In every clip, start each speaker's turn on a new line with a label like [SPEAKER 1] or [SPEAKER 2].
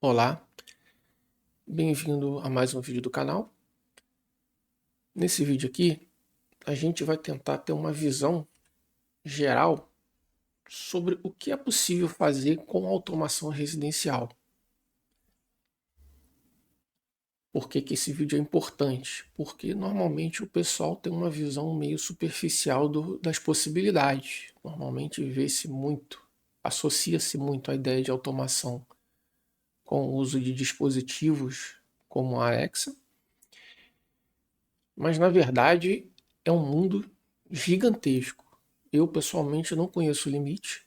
[SPEAKER 1] Olá, bem-vindo a mais um vídeo do canal. Nesse vídeo aqui, a gente vai tentar ter uma visão geral sobre o que é possível fazer com automação residencial. Por que que esse vídeo é importante? Porque normalmente o pessoal tem uma visão meio superficial das possibilidades. Normalmente vê-se muito, associa-se muito a ideia de automação com o uso de dispositivos como a Alexa, mas na verdade é um mundo gigantesco. Eu pessoalmente não conheço o limite,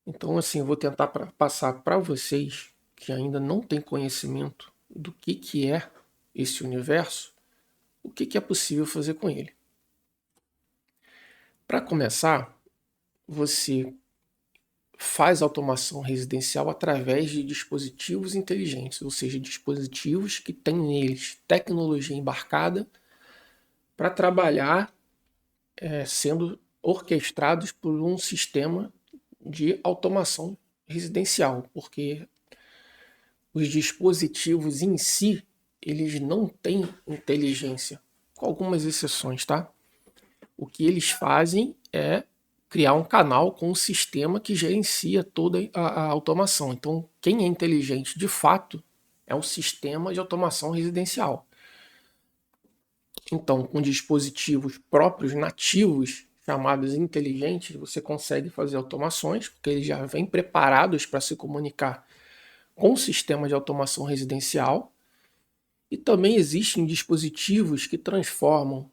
[SPEAKER 1] então assim, eu vou tentar passar para vocês que ainda não têm conhecimento do que é esse universo, o que é possível fazer com ele. Para começar, você faz automação residencial através de dispositivos inteligentes, ou seja, dispositivos que têm neles tecnologia embarcada para trabalhar sendo orquestrados por um sistema de automação residencial, porque os dispositivos em si, eles não têm inteligência, com algumas exceções, tá? O que eles fazem é criar um canal com um sistema que gerencia toda a automação. Então, quem é inteligente de fato é o sistema de automação residencial. Então, com dispositivos próprios, nativos, chamados inteligentes, você consegue fazer automações, porque eles já vêm preparados para se comunicar com o sistema de automação residencial. E também existem dispositivos que transformam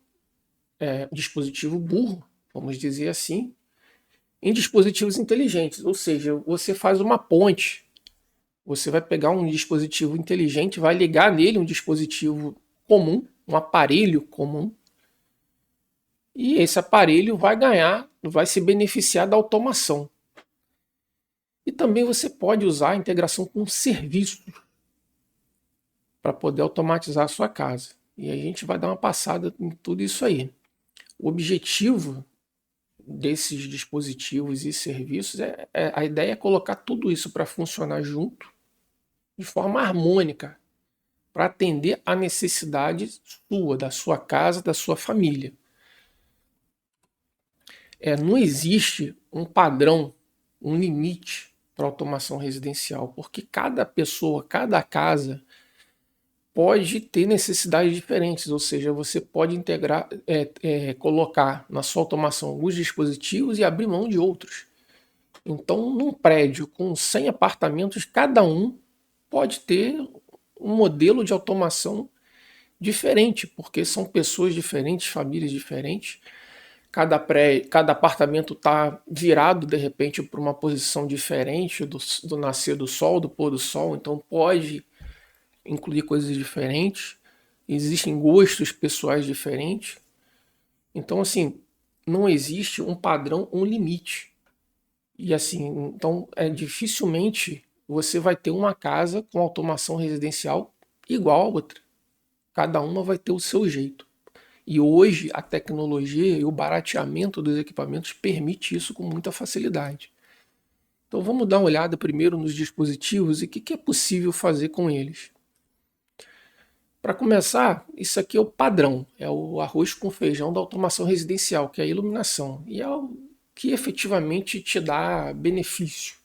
[SPEAKER 1] dispositivo burro, vamos dizer assim, em dispositivos inteligentes. Ou seja, você faz uma ponte. Você vai pegar um dispositivo inteligente, vai ligar nele um dispositivo comum, um aparelho comum, e esse aparelho vai ganhar, vai se beneficiar da automação. E também você pode usar a integração com serviços para poder automatizar a sua casa. E a gente vai dar uma passada em tudo isso aí. O objetivo desses dispositivos e serviços a ideia é colocar tudo isso para funcionar junto de forma harmônica para atender a necessidade sua, da sua casa, da sua família. Não existe um padrão, um limite para automação residencial, porque cada pessoa, cada casa pode ter necessidades diferentes, ou seja, você pode integrar, colocar na sua automação alguns dispositivos e abrir mão de outros. Então, num prédio com 100 apartamentos, cada um pode ter um modelo de automação diferente, porque são pessoas diferentes, famílias diferentes. Cada apartamento está virado de repente para uma posição diferente do nascer do sol, do pôr do sol, então pode incluir coisas diferentes. Existem gostos pessoais diferentes. Então, assim, não existe um padrão, um limite. E assim, então dificilmente você vai ter uma casa com automação residencial igual a outra. Cada uma vai ter o seu jeito. E hoje a tecnologia e o barateamento dos equipamentos permite isso com muita facilidade. Então vamos dar uma olhada primeiro nos dispositivos e o que é possível fazer com eles. Para começar, isso aqui é o padrão, é o arroz com feijão da automação residencial, que é a iluminação, e é o que efetivamente te dá benefício.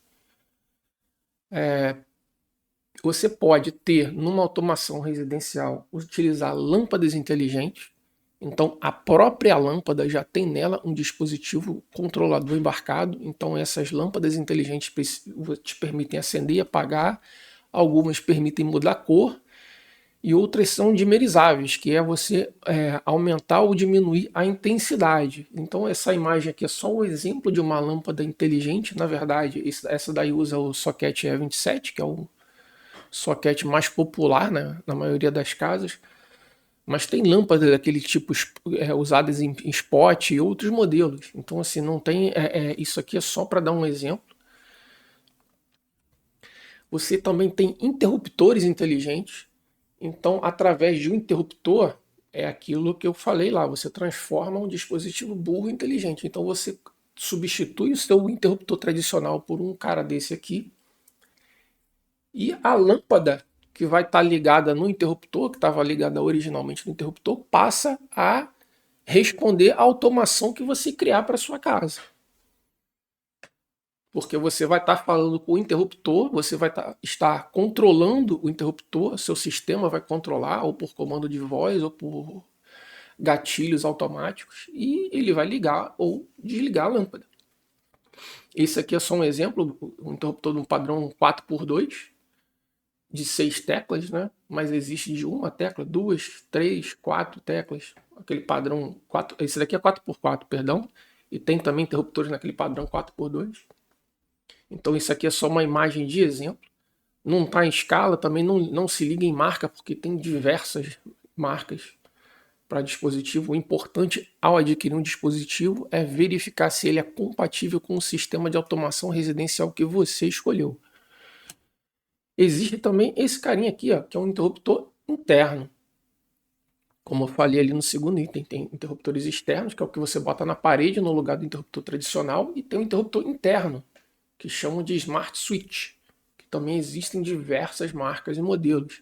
[SPEAKER 1] Você pode ter numa automação residencial utilizar lâmpadas inteligentes. Então a própria lâmpada já tem nela um dispositivo controlador embarcado. Então essas lâmpadas inteligentes te permitem acender e apagar. Algumas permitem mudar a cor e outras são dimerizáveis, que é você aumentar ou diminuir a intensidade. Então essa imagem aqui é só um exemplo de uma lâmpada inteligente. Na verdade, essa daí usa o socket E27, que é o soquete mais popular, né, na maioria das casas, mas tem lâmpadas daquele tipo usadas em spot e outros modelos. Então, assim, não tem. Isso aqui é só para dar um exemplo. Você também tem interruptores inteligentes. Então, através de um interruptor, é aquilo que eu falei lá. Você transforma um dispositivo burro em inteligente. Então, você substitui o seu interruptor tradicional por um cara desse aqui E a lâmpada que vai estar ligada no interruptor, que estava ligada originalmente no interruptor, passa a responder à automação que você criar para sua casa. Porque você vai estar falando com o interruptor, você vai estar controlando o interruptor, seu sistema vai controlar, ou por comando de voz, ou por gatilhos automáticos, e ele vai ligar ou desligar a lâmpada. Esse aqui é só um exemplo, um interruptor de um padrão 4x2, de 6 teclas, né? Mas existe de uma tecla, 2, 3, 4 teclas. Aquele padrão 4, esse daqui é 4x4, perdão. E tem também interruptores naquele padrão 4x2. Então isso aqui é só uma imagem de exemplo. Não está em escala, também não se liga em marca, porque tem diversas marcas para dispositivo. O importante ao adquirir um dispositivo é verificar se ele é compatível com o sistema de automação residencial que você escolheu. Existe também esse carinha aqui, ó, que é um interruptor interno. Como eu falei ali no segundo item, tem interruptores externos, que é o que você bota na parede no lugar do interruptor tradicional, e tem um interruptor interno, que chamam de Smart Switch, que também existem diversas marcas e modelos.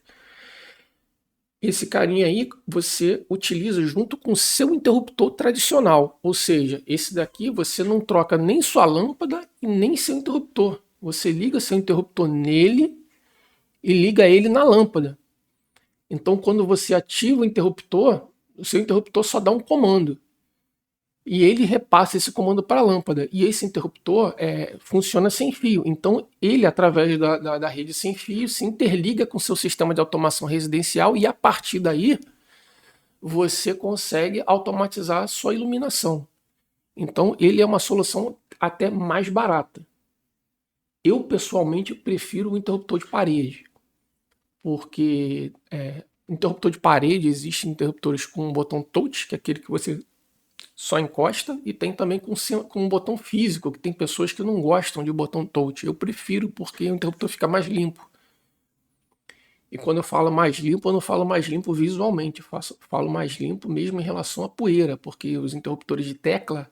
[SPEAKER 1] Esse carinha aí você utiliza junto com o seu interruptor tradicional, ou seja, esse daqui você não troca nem sua lâmpada e nem seu interruptor. Você liga seu interruptor nele e liga ele na lâmpada. Então, quando você ativa o interruptor, o seu interruptor só dá um comando. E ele repassa esse comando para a lâmpada. E esse interruptor funciona sem fio. Então, ele, através da rede sem fio, se interliga com o seu sistema de automação residencial e, a partir daí, você consegue automatizar a sua iluminação. Então, ele é uma solução até mais barata. Eu, pessoalmente, prefiro o interruptor de parede. Porque interruptor de parede, existem interruptores com um botão touch, que é aquele que você só encosta, e tem também com um botão físico, que tem pessoas que não gostam de botão touch. Eu prefiro porque o interruptor fica mais limpo. E quando eu falo mais limpo, eu não falo mais limpo visualmente, falo mais limpo mesmo em relação à poeira, porque os interruptores de tecla,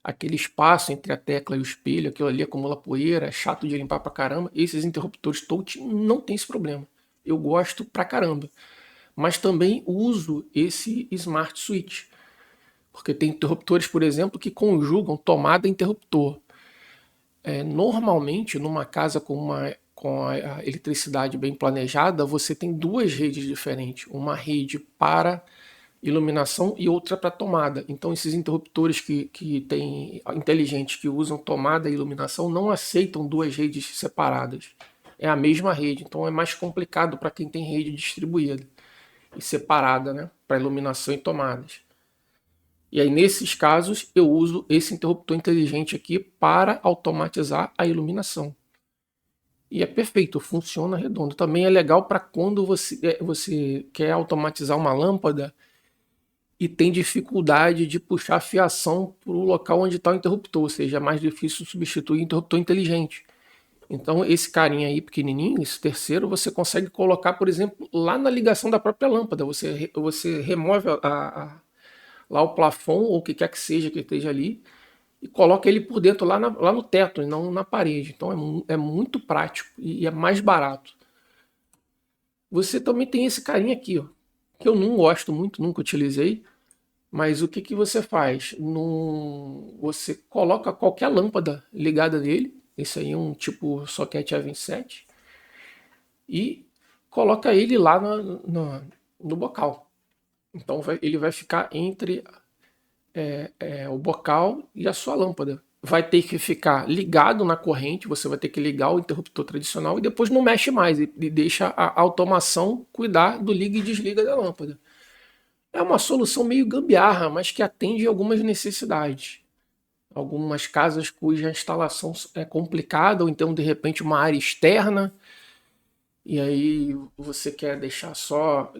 [SPEAKER 1] aquele espaço entre a tecla e o espelho, aquilo ali acumula poeira, é chato de limpar pra caramba. Esses interruptores touch não tem esse problema. Eu gosto pra caramba. Mas também uso esse Smart Switch, porque tem interruptores, por exemplo, que conjugam tomada e interruptor. Normalmente, numa casa com a eletricidade bem planejada, você tem duas redes diferentes. Uma rede para iluminação e outra para tomada. Então, esses interruptores que tem inteligentes que usam tomada e iluminação não aceitam duas redes separadas. É a mesma rede, então é mais complicado para quem tem rede distribuída e separada, né, para iluminação e tomadas. E aí, nesses casos, eu uso esse interruptor inteligente aqui para automatizar a iluminação. E é perfeito, funciona redondo. Também é legal para quando você quer automatizar uma lâmpada e tem dificuldade de puxar a fiação para o local onde está o interruptor, ou seja, é mais difícil substituir o interruptor inteligente. Então, esse carinha aí pequenininho, esse terceiro, você consegue colocar, por exemplo, lá na ligação da própria lâmpada. Você remove lá o plafond, ou o que quer que seja que esteja ali, e coloca ele por dentro, lá no teto, e não na parede. Então, é muito prático e é mais barato. Você também tem esse carinha aqui, ó, que eu não gosto muito, nunca utilizei. Mas o que você faz? Você coloca qualquer lâmpada ligada nele. Esse aí é um tipo soquete A27. E coloca ele lá no bocal. Então ele vai ficar entre o bocal e a sua lâmpada. Vai ter que ficar ligado na corrente, você vai ter que ligar o interruptor tradicional e depois não mexe mais e deixa a automação cuidar do liga e desliga da lâmpada. É uma solução meio gambiarra, mas que atende algumas necessidades. Algumas casas cuja instalação é complicada, ou então de repente uma área externa, e aí você quer deixar só,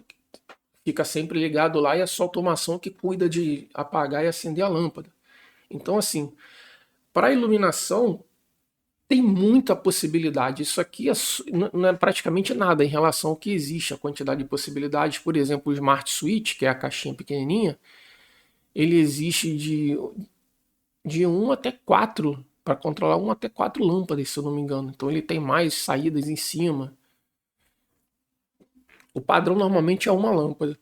[SPEAKER 1] fica sempre ligado lá e é só automação que cuida de apagar e acender a lâmpada. Então, assim, para iluminação tem muita possibilidade. Isso aqui não é praticamente nada em relação ao que existe, a quantidade de possibilidades. Por exemplo, o Smart Switch, que é a caixinha pequenininha, ele existe de 1 até 4, para controlar 1 até 4 lâmpadas, se eu não me engano. Então ele tem mais saídas em cima. O padrão normalmente é uma lâmpada,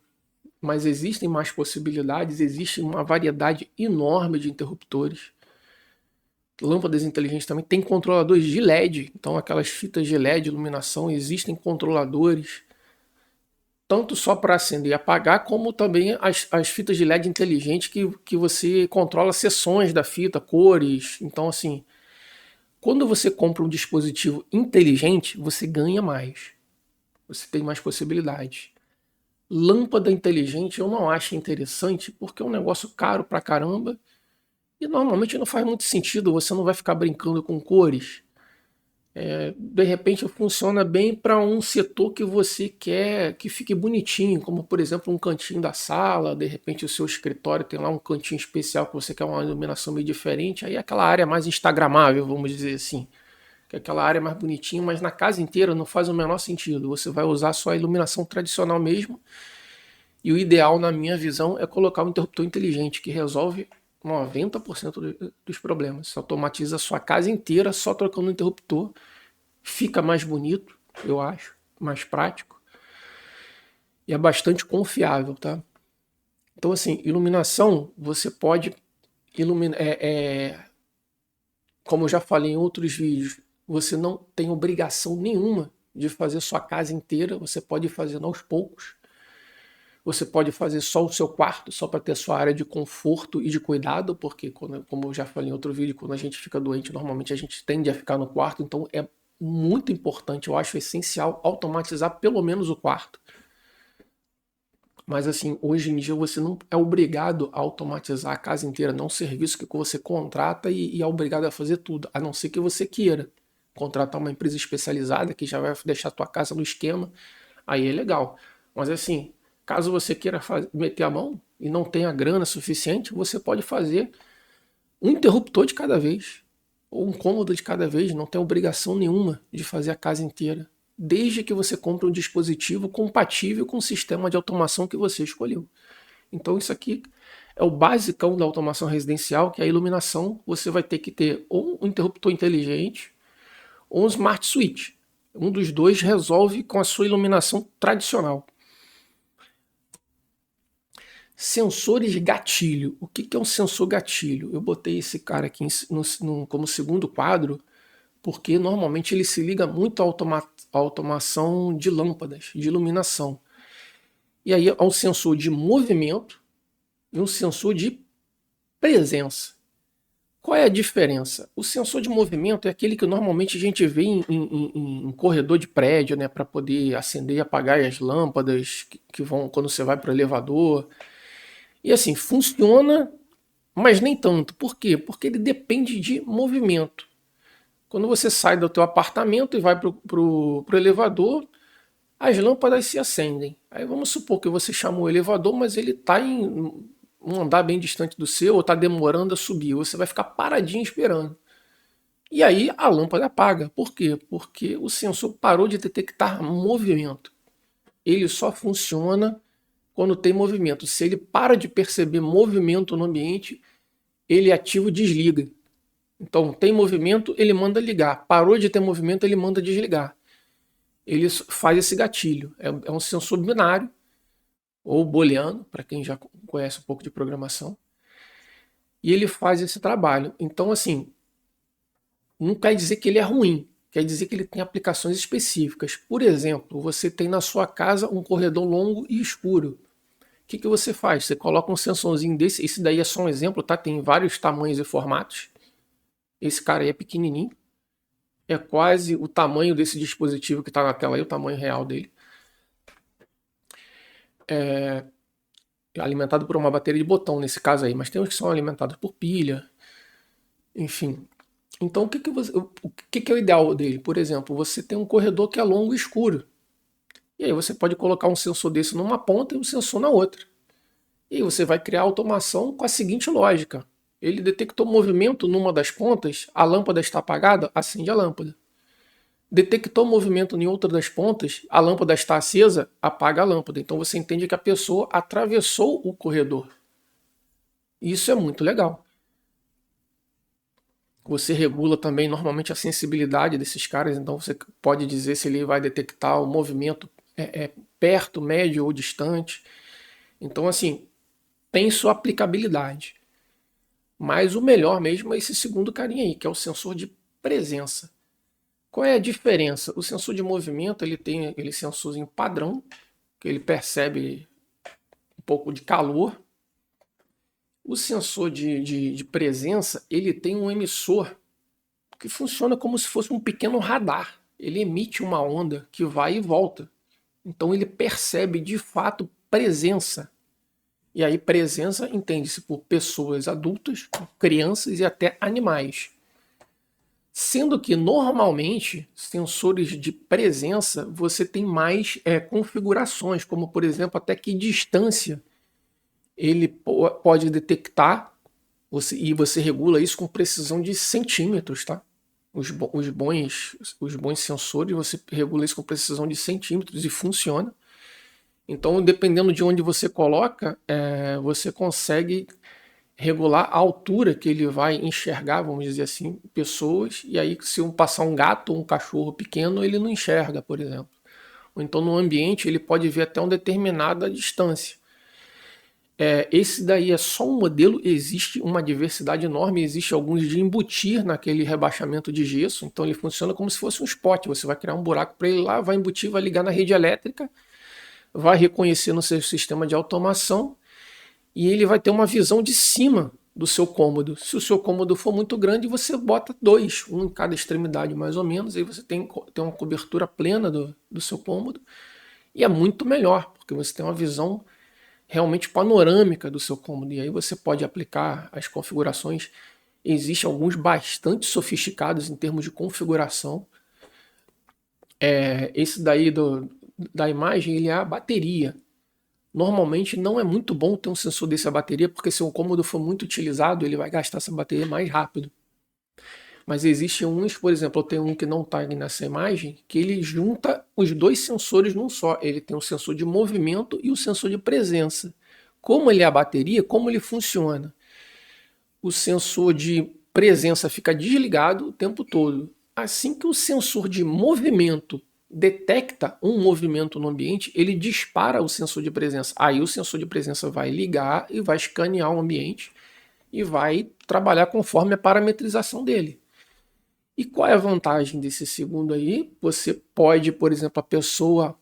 [SPEAKER 1] mas existem mais possibilidades, existe uma variedade enorme de interruptores. Lâmpadas inteligentes também tem controladores de LED, então aquelas fitas de LED, iluminação, existem controladores, tanto só para acender e apagar, como também as fitas de LED inteligentes que você controla seções da fita, cores. Então, assim, quando você compra um dispositivo inteligente, você ganha mais, você tem mais possibilidades. Lâmpada inteligente eu não acho interessante porque é um negócio caro pra caramba e normalmente não faz muito sentido, você não vai ficar brincando com cores. De repente funciona bem para um setor que você quer que fique bonitinho, como por exemplo um cantinho da sala, de repente o seu escritório tem lá um cantinho especial que você quer uma iluminação meio diferente, aí aquela área mais instagramável, vamos dizer assim, que é aquela área mais bonitinha, mas na casa inteira não faz o menor sentido, você vai usar só a iluminação tradicional mesmo, e o ideal na minha visão é colocar um interruptor inteligente que resolve 90% dos problemas. Você automatiza a sua casa inteira só trocando o interruptor. Fica mais bonito, eu acho, mais prático e é bastante confiável, tá? Então, assim, iluminação, você pode iluminar. Como eu já falei em outros vídeos, você não tem obrigação nenhuma de fazer sua casa inteira, você pode ir fazendo aos poucos. Você pode fazer só o seu quarto, só para ter sua área de conforto e de cuidado, porque, como eu já falei em outro vídeo, quando a gente fica doente, normalmente a gente tende a ficar no quarto, então é muito importante, eu acho essencial automatizar pelo menos o quarto. Mas assim, hoje em dia você não é obrigado a automatizar a casa inteira, não é um serviço que você contrata e é obrigado a fazer tudo, a não ser que você queira contratar uma empresa especializada que já vai deixar a tua casa no esquema, aí é legal. Mas assim, caso você queira meter a mão e não tenha grana suficiente, você pode fazer um interruptor de cada vez, ou um cômodo de cada vez, não tem obrigação nenhuma de fazer a casa inteira, desde que você compre um dispositivo compatível com o sistema de automação que você escolheu. Então isso aqui é o basicão da automação residencial, que é a iluminação. Você vai ter que ter ou um interruptor inteligente ou um smart switch. Um dos dois resolve com a sua iluminação tradicional. Sensores gatilho. O que é um sensor gatilho? Eu botei esse cara aqui como segundo quadro, porque normalmente ele se liga muito à automação de lâmpadas, de iluminação. E aí há um sensor de movimento e um sensor de presença. Qual é a diferença? O sensor de movimento é aquele que normalmente a gente vê em corredor de prédio, né, para poder acender e apagar as lâmpadas que vão quando você vai para o elevador. E assim, funciona, mas nem tanto. Por quê? Porque ele depende de movimento. Quando você sai do teu apartamento e vai para o elevador, as lâmpadas se acendem. Aí vamos supor que você chamou o elevador, mas ele está em um andar bem distante do seu ou está demorando a subir. Você vai ficar paradinho esperando. E aí a lâmpada apaga. Por quê? Porque o sensor parou de detectar movimento. Ele só funciona quando tem movimento. Se ele para de perceber movimento no ambiente, ele ativa o desliga. Então, tem movimento, ele manda ligar. Parou de ter movimento, ele manda desligar. Ele faz esse gatilho. É um sensor binário, ou booleano, para quem já conhece um pouco de programação. E ele faz esse trabalho. Então, assim, não quer dizer que ele é ruim. Quer dizer que ele tem aplicações específicas. Por exemplo, você tem na sua casa um corredor longo e escuro. O que você faz? Você coloca um sensorzinho desse. Esse daí é só um exemplo, tá? Tem vários tamanhos e formatos. Esse cara aí é pequenininho. É quase o tamanho desse dispositivo que está na tela aí, o tamanho real dele. É alimentado por uma bateria de botão nesse caso aí, mas tem uns que são alimentados por pilha. Enfim. Então o que é o ideal dele? Por exemplo, você tem um corredor que é longo e escuro. E aí você pode colocar um sensor desse numa ponta e um sensor na outra. E aí você vai criar automação com a seguinte lógica. Ele detectou movimento numa das pontas, a lâmpada está apagada, acende a lâmpada. Detectou movimento em outra das pontas, a lâmpada está acesa, apaga a lâmpada. Então você entende que a pessoa atravessou o corredor. Isso é muito legal. Você regula também normalmente a sensibilidade desses caras, então você pode dizer se ele vai detectar o movimento perto, médio ou distante. Então, assim, tem sua aplicabilidade. Mas o melhor mesmo é esse segundo carinha aí, que é o sensor de presença. Qual é a diferença? O sensor de movimento ele tem aquele sensorzinho padrão, que ele percebe um pouco de calor. O sensor de presença ele tem um emissor que funciona como se fosse um pequeno radar. Ele emite uma onda que vai e volta. Então ele percebe de fato presença. E aí presença entende-se por pessoas adultas, crianças e até animais. Sendo que normalmente sensores de presença você tem mais configurações, como por exemplo até que distância ele pode detectar e você regula isso com precisão de centímetros, tá? Os bons sensores você regula isso com precisão de centímetros e funciona. Então, dependendo de onde você coloca, você consegue regular a altura que ele vai enxergar, vamos dizer assim, pessoas. E aí, se passar um gato ou um cachorro pequeno, ele não enxerga, por exemplo. Ou então, no ambiente, ele pode ver até uma determinada distância. Esse daí é só um modelo, existe uma diversidade enorme, existe alguns de embutir naquele rebaixamento de gesso, então ele funciona como se fosse um spot, você vai criar um buraco para ele lá, vai embutir, vai ligar na rede elétrica, vai reconhecer no seu sistema de automação e ele vai ter uma visão de cima do seu cômodo. Se o seu cômodo for muito grande, você bota dois, um em cada extremidade mais ou menos, aí você tem uma cobertura plena do seu cômodo e é muito melhor, porque você tem uma visão realmente panorâmica do seu cômodo. E aí você pode aplicar as configurações. Existem alguns bastante sofisticados em termos de configuração. Esse daí da imagem ele é a bateria. Normalmente não é muito bom ter um sensor desse a bateria, porque se o cômodo for muito utilizado, ele vai gastar essa bateria mais rápido. Mas existem uns, por exemplo, eu tenho um que não está nessa imagem, que ele junta os dois sensores num só. Ele tem o sensor de movimento e o sensor de presença. Como ele é a bateria, como ele funciona? O sensor de presença fica desligado o tempo todo. Assim que o sensor de movimento detecta um movimento no ambiente, ele dispara o sensor de presença. Aí o sensor de presença vai ligar e vai escanear o ambiente e vai trabalhar conforme a parametrização dele. E qual é a vantagem desse segundo aí? Você pode, por exemplo, a pessoa,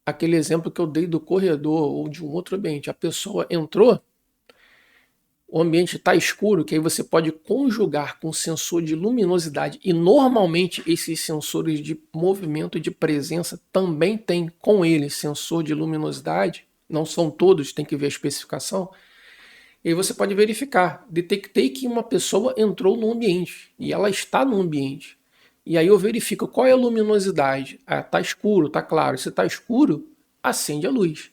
[SPEAKER 1] aquele exemplo que eu dei do corredor ou de um outro ambiente, a pessoa entrou, o ambiente está escuro, que aí você pode conjugar com sensor de luminosidade e normalmente esses sensores de movimento e de presença também têm com eles sensor de luminosidade, não são todos, tem que ver a especificação. E aí você pode verificar, detectei que uma pessoa entrou no ambiente e ela está no ambiente. E aí eu verifico qual é a luminosidade. Está escuro, está claro. Se está escuro, acende a luz.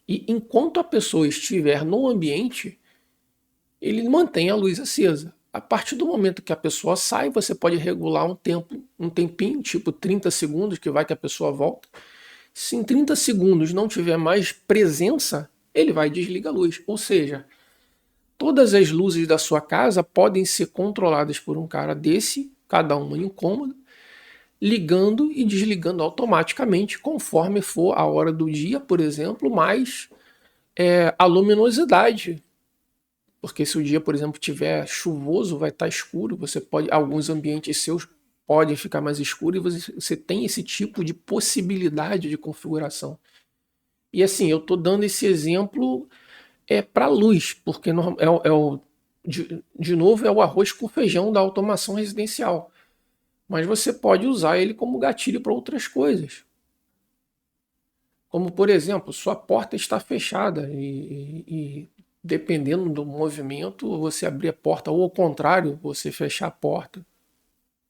[SPEAKER 1] E enquanto a pessoa estiver no ambiente, ele mantém a luz acesa. A partir do momento que a pessoa sai, você pode regular um tempinho, tipo 30 segundos, que vai que a pessoa volta. Se em 30 segundos não tiver mais presença, ele vai desligar a luz. Ou seja, todas as luzes da sua casa podem ser controladas por um cara desse, cada uma em um cômodo, ligando e desligando automaticamente conforme for a hora do dia, por exemplo, mais a luminosidade. Porque se o dia, por exemplo, tiver chuvoso, vai estar escuro, alguns ambientes seus podem ficar mais escuros e você tem esse tipo de possibilidade de configuração. E assim, eu estou dando esse exemplo para luz, porque de novo é o arroz com feijão da automação residencial. Mas você pode usar ele como gatilho para outras coisas. Como, por exemplo, sua porta está fechada e dependendo do movimento, você abrir a porta ou ao contrário, você fechar a porta.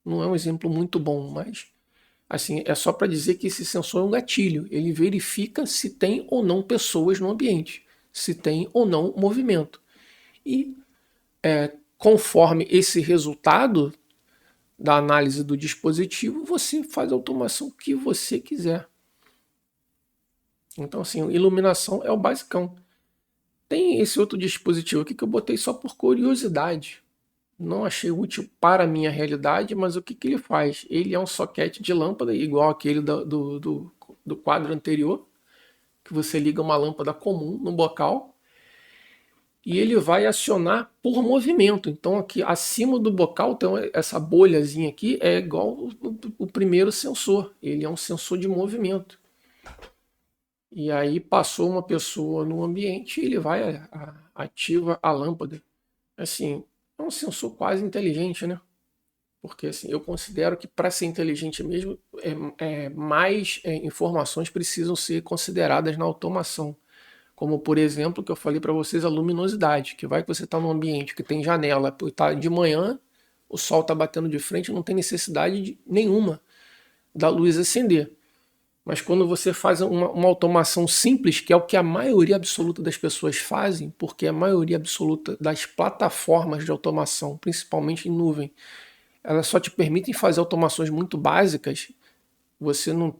[SPEAKER 1] Não é um exemplo muito bom, mas assim, é só para dizer que esse sensor é um gatilho. Ele verifica se tem ou não pessoas no ambiente, se tem ou não movimento. E conforme esse resultado da análise do dispositivo, você faz a automação que você quiser. Então, assim, iluminação é o basicão. Tem esse outro dispositivo aqui que eu botei só por curiosidade. Não achei útil para a minha realidade, mas o que ele faz? Ele é um soquete de lâmpada igual aquele do quadro anterior, que você liga uma lâmpada comum no bocal e ele vai acionar por movimento. Então aqui acima do bocal tem essa bolhazinha aqui, é igual o primeiro sensor, ele é um sensor de movimento. E aí passou uma pessoa no ambiente e ele vai ativa a lâmpada. Assim, é um sensor quase inteligente, né? Porque assim, eu considero que para ser inteligente mesmo, mais informações precisam ser consideradas na automação. Como, por exemplo, que eu falei para vocês, a luminosidade. Que vai que você está num ambiente que tem janela, tá de manhã, o sol está batendo de frente, não tem necessidade nenhuma da luz acender. Mas quando você faz uma automação simples, que é o que a maioria absoluta das pessoas fazem, porque a maioria absoluta das plataformas de automação, principalmente em nuvem, elas só te permitem fazer automações muito básicas. Você não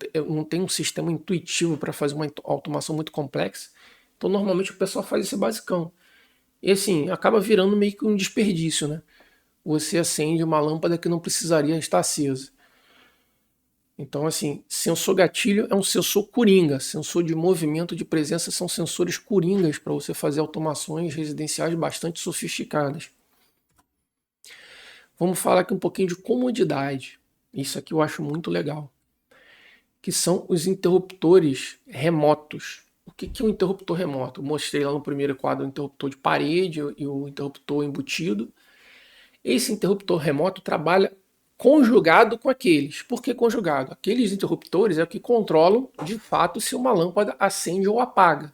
[SPEAKER 1] tem um sistema intuitivo para fazer uma automação muito complexa. Então, normalmente, o pessoal faz esse basicão. E assim, acaba virando meio que um desperdício, né? Você acende uma lâmpada que não precisaria estar acesa. Então, assim, sensor gatilho é um sensor coringa. Sensor de movimento de presença são sensores coringas para você fazer automações residenciais bastante sofisticadas. Vamos falar aqui um pouquinho de comodidade. Isso aqui eu acho muito legal. Que são os interruptores remotos. O que é um interruptor remoto? Eu mostrei lá no primeiro quadro o interruptor de parede e o interruptor embutido. Esse interruptor remoto trabalha conjugado com aqueles. Por que conjugado? Aqueles interruptores é o que controlam, de fato, se uma lâmpada acende ou apaga.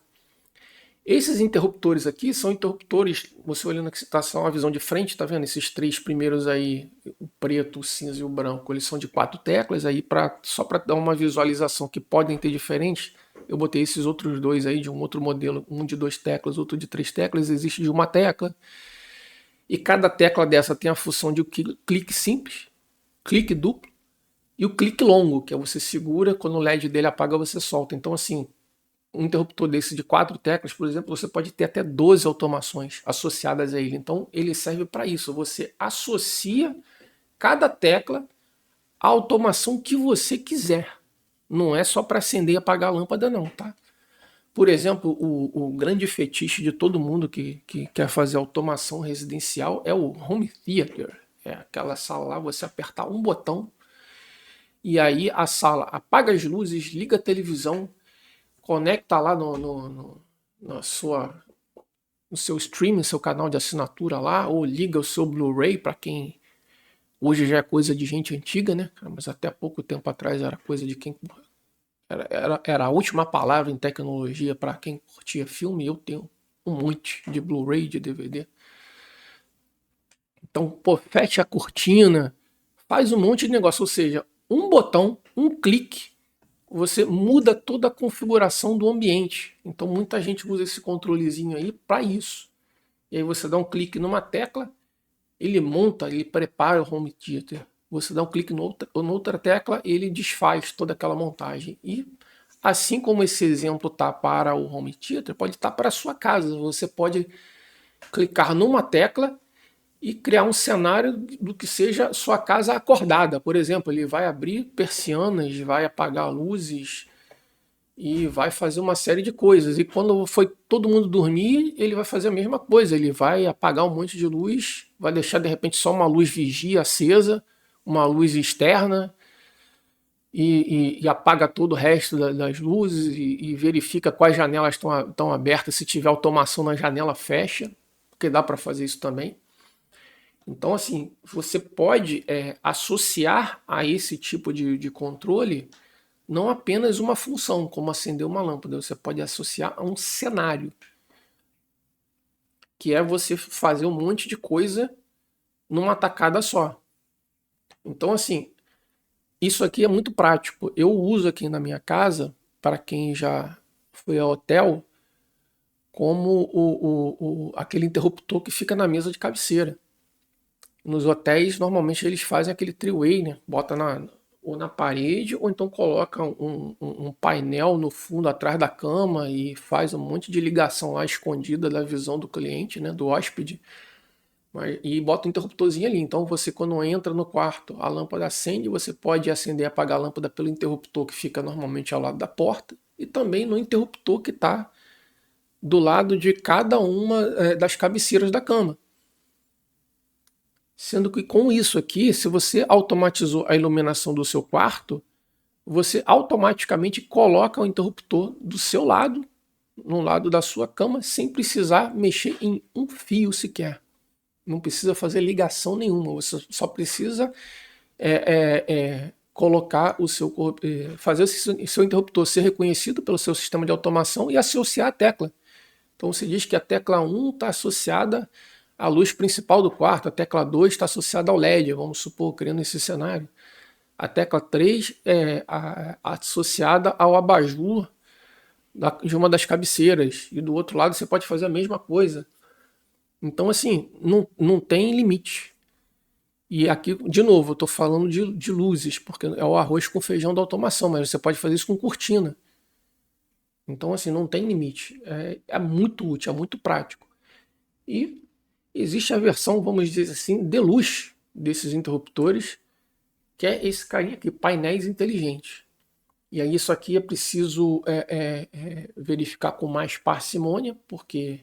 [SPEAKER 1] Esses interruptores aqui são interruptores, você olhando aqui, tá só uma visão de frente, tá vendo? Esses três primeiros aí, o preto, o cinza e o branco, eles são de 4 teclas, aí só para dar uma visualização que podem ter diferentes, eu botei esses outros dois aí de um outro modelo, um de 2 teclas, outro de 3 teclas, existe de uma tecla. E cada tecla dessa tem a função de clique simples, clique duplo e o clique longo, que é você segura, quando o LED dele apaga, você solta. Então, assim, um interruptor desse de 4 teclas, por exemplo, você pode ter até 12 automações associadas a ele. Então, ele serve para isso. Você associa cada tecla à automação que você quiser. Não é só para acender e apagar a lâmpada, não, tá? Por exemplo, o grande fetiche de todo mundo que quer fazer automação residencial é o home theater. É aquela sala lá, você apertar um botão e aí a sala apaga as luzes, liga a televisão, conecta lá no seu streaming, seu canal de assinatura lá, ou liga o seu Blu-ray para quem hoje já é coisa de gente antiga, né? Mas até pouco tempo atrás era coisa de quem era a última palavra em tecnologia para quem curtia filme. Eu tenho um monte de Blu-ray, de DVD. Então, pô, fecha a cortina, faz um monte de negócio, ou seja, um botão, um clique, você muda toda a configuração do ambiente. Então muita gente usa esse controlezinho aí para isso. E aí você dá um clique numa tecla, ele monta, ele prepara o home theater. Você dá um clique noutra tecla, ele desfaz toda aquela montagem. E assim como esse exemplo tá para o home theater, pode estar para a sua casa. Você pode clicar numa tecla e criar um cenário do que seja sua casa acordada. Por exemplo, ele vai abrir persianas, vai apagar luzes e vai fazer uma série de coisas. E quando foi todo mundo dormir, ele vai fazer a mesma coisa. Ele vai apagar um monte de luz, vai deixar de repente só uma luz vigia acesa, uma luz externa, e apaga todo o resto das luzes e verifica quais janelas estão abertas. Se tiver automação na janela, fecha, porque dá para fazer isso também. Então, assim, você pode associar a esse tipo de controle não apenas uma função, como acender uma lâmpada, você pode associar a um cenário, que é você fazer um monte de coisa numa tacada só. Então, assim, isso aqui é muito prático. Eu uso aqui na minha casa, para quem já foi ao hotel, como aquele interruptor que fica na mesa de cabeceira. Nos hotéis, normalmente eles fazem aquele three-way, né? Bota ou na parede, ou então coloca um painel no fundo, atrás da cama, e faz um monte de ligação lá escondida da visão do cliente, né? Do hóspede. E bota um interruptorzinho ali. Então você, quando entra no quarto, a lâmpada acende, você pode acender e apagar a lâmpada pelo interruptor que fica normalmente ao lado da porta e também no interruptor que está do lado de cada uma das cabeceiras da cama. Sendo que com isso aqui, se você automatizou a iluminação do seu quarto, você automaticamente coloca o interruptor do seu lado, no lado da sua cama, sem precisar mexer em um fio sequer. Não precisa fazer ligação nenhuma, você só precisa colocar o seu fazer o seu interruptor ser reconhecido pelo seu sistema de automação e associar a tecla. Então você diz que a tecla 1 está associada à luz principal do quarto, a tecla 2 está associada ao LED, vamos supor, criando esse cenário. A tecla 3 é associada ao abajur de uma das cabeceiras, e do outro lado você pode fazer a mesma coisa. Então, assim, não tem limite. E aqui, de novo, eu estou falando de luzes, porque é o arroz com feijão da automação, mas você pode fazer isso com cortina. Então, assim, não tem limite. É muito útil, é muito prático. E existe a versão, vamos dizer assim, deluxe desses interruptores, que é esse carinha aqui, painéis inteligentes. E aí isso aqui é preciso verificar com mais parcimônia, porque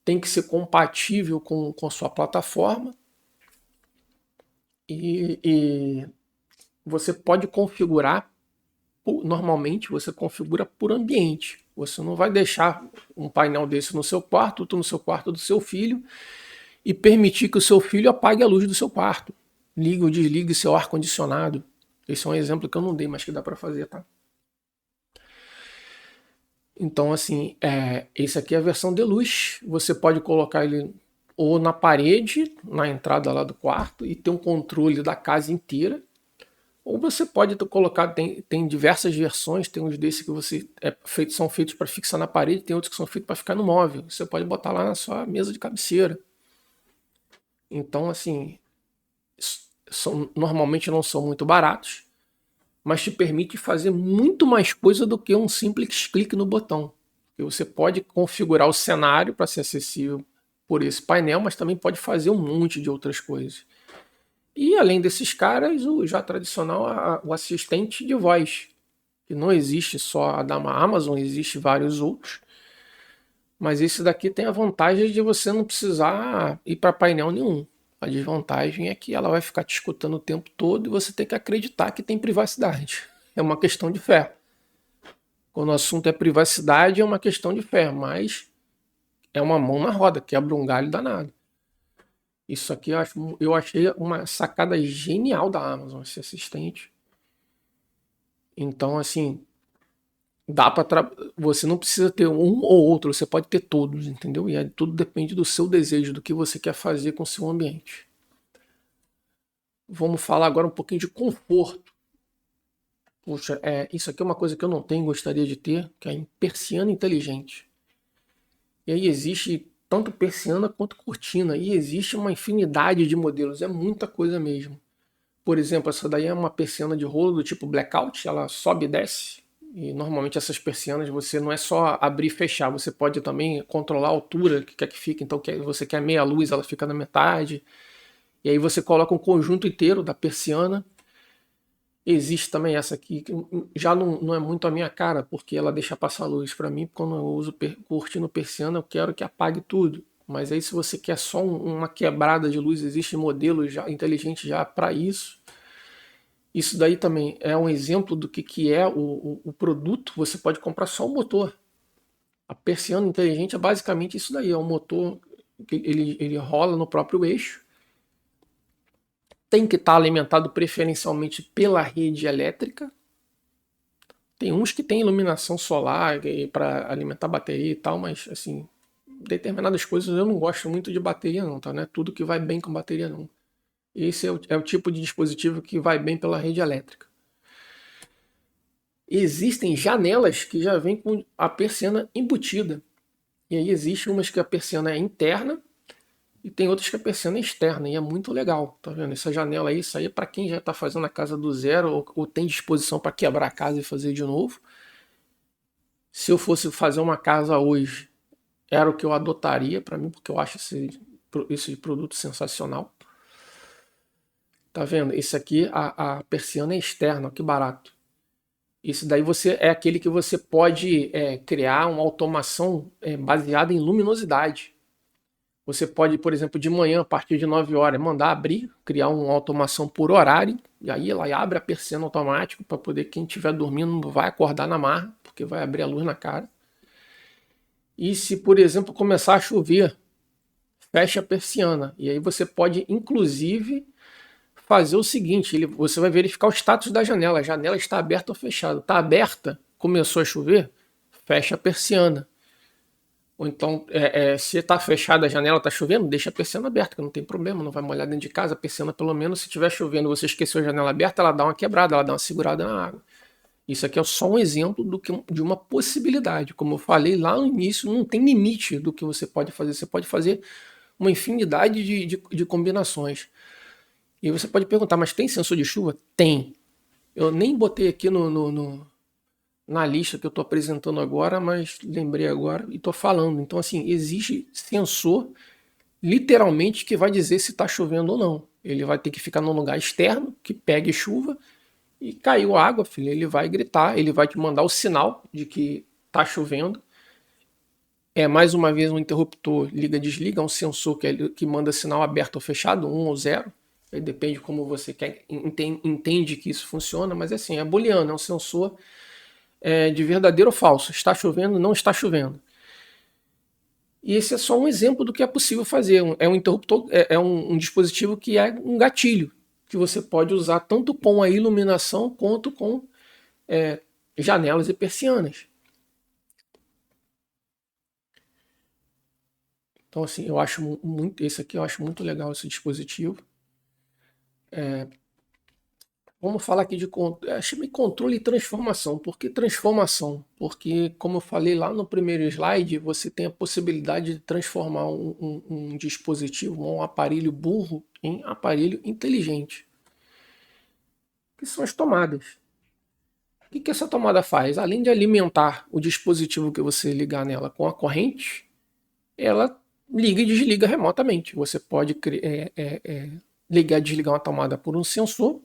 [SPEAKER 1] tem que ser compatível com a sua plataforma. E você pode configurar, normalmente você configura por ambiente. Você não vai deixar um painel desse no seu quarto, outro no seu quarto do seu filho, e permitir que o seu filho apague a luz do seu quarto. Ligue ou desligue seu ar-condicionado. Esse é um exemplo que eu não dei, mas que dá para fazer, tá? Então, assim, esse aqui é a versão deluxe. Você pode colocar ele ou na parede, na entrada lá do quarto, e ter um controle da casa inteira. Ou você pode colocar, tem diversas versões, tem uns desses que são feitos para fixar na parede, tem outros que são feitos para ficar no móvel. Você pode botar lá na sua mesa de cabeceira. Então, assim, normalmente não são muito baratos, mas te permite fazer muito mais coisa do que um simples clique no botão. Porque você pode configurar o cenário para ser acessível por esse painel, mas também pode fazer um monte de outras coisas. E além desses caras, o já tradicional, o assistente de voz, que não existe só a da Amazon, existe vários outros. Mas esse daqui tem a vantagem de você não precisar ir para painel nenhum. A desvantagem é que ela vai ficar te escutando o tempo todo e você tem que acreditar que tem privacidade. É uma questão de fé. Quando o assunto é privacidade, é uma questão de fé, mas é uma mão na roda, quebra um galho danado. Isso aqui eu achei uma sacada genial da Amazon, esse assistente. Então, assim, dá para você não precisa ter um ou outro, você pode ter todos, entendeu? E aí tudo depende do seu desejo, do que você quer fazer com o seu ambiente. Vamos falar agora um pouquinho de conforto. Poxa, isso aqui é uma coisa que eu não tenho, gostaria de ter, que é a persiana inteligente. E aí existe tanto persiana quanto cortina, e existe uma infinidade de modelos, é muita coisa mesmo. Por exemplo, essa daí é uma persiana de rolo do tipo blackout, ela sobe e desce. E normalmente essas persianas você não é só abrir e fechar, você pode também controlar a altura que quer que fique. Então você quer meia luz, ela fica na metade. E aí você coloca um conjunto inteiro da persiana. Existe também essa aqui, que já não é muito a minha cara, porque ela deixa passar luz para mim. Quando eu uso cortina persiana, eu quero que apague tudo. Mas aí se você quer só uma quebrada de luz, existe modelos já inteligentes já para isso. Isso daí também é um exemplo do que é o produto. Você pode comprar só o motor. A persiana inteligente é basicamente isso daí. É um motor que ele rola no próprio eixo. Tem que estar alimentado preferencialmente pela rede elétrica. Tem uns que tem iluminação solar para alimentar bateria e tal, mas assim, determinadas coisas eu não gosto muito de bateria não, tá? Não é tudo que vai bem com bateria não. Esse é o tipo de dispositivo que vai bem pela rede elétrica. Existem janelas que já vêm com a persiana embutida. E aí existe umas que a persiana é interna e tem outras que a persiana é externa. E é muito legal, tá vendo? Essa janela aí, isso aí é para quem já está fazendo a casa do zero ou tem disposição para quebrar a casa e fazer de novo. Se eu fosse fazer uma casa hoje, era o que eu adotaria para mim, porque eu acho esse esse produto sensacional. Tá vendo? Esse aqui, a persiana é externa, ó, que barato. Isso daí é aquele que você pode criar uma automação baseada em luminosidade. Você pode, por exemplo, de manhã, a partir de 9 horas, mandar abrir, criar uma automação por horário, e aí ela abre a persiana automático para poder quem estiver dormindo não vai acordar na marra, porque vai abrir a luz na cara. E se, por exemplo, começar a chover, fecha a persiana. E aí você pode, inclusive, fazer o seguinte, você vai verificar o status da janela. A janela está aberta ou fechada. Está aberta, começou a chover, fecha a persiana. Ou então, se está fechada a janela, está chovendo, deixa a persiana aberta, que não tem problema, não vai molhar dentro de casa. A persiana, pelo menos, se estiver chovendo, você esqueceu a janela aberta, ela dá uma quebrada, ela dá uma segurada na água. Isso aqui é só um exemplo de uma possibilidade. Como eu falei lá no início, não tem limite do que você pode fazer. Você pode fazer uma infinidade de combinações. E você pode perguntar, mas tem sensor de chuva? Tem. Eu nem botei aqui na lista que eu estou apresentando agora, mas lembrei agora e estou falando. Então, assim, existe sensor literalmente que vai dizer se está chovendo ou não. Ele vai ter que ficar num lugar externo, que pegue chuva, e caiu água, filho, ele vai gritar, ele vai te mandar o sinal de que está chovendo. Mais uma vez um interruptor liga-desliga, um sensor que manda sinal aberto ou fechado, 1 ou 0. Aí depende como você entende que isso funciona, mas assim, é booleano, é um sensor de verdadeiro ou falso. Está chovendo, não está chovendo. E esse é só um exemplo do que é possível fazer. É um interruptor, um dispositivo que é um gatilho, que você pode usar tanto com a iluminação quanto com janelas e persianas. Então, assim, eu acho esse aqui eu acho muito legal, esse dispositivo. Vamos falar aqui de controle e transformação. Por que transformação? Porque, como eu falei lá no primeiro slide, você tem a possibilidade de transformar um dispositivo, um aparelho burro, em aparelho inteligente. Que são as tomadas. O que essa tomada faz? Além de alimentar o dispositivo que você ligar nela com a corrente, ela liga e desliga remotamente. Você pode ligar e desligar uma tomada por um sensor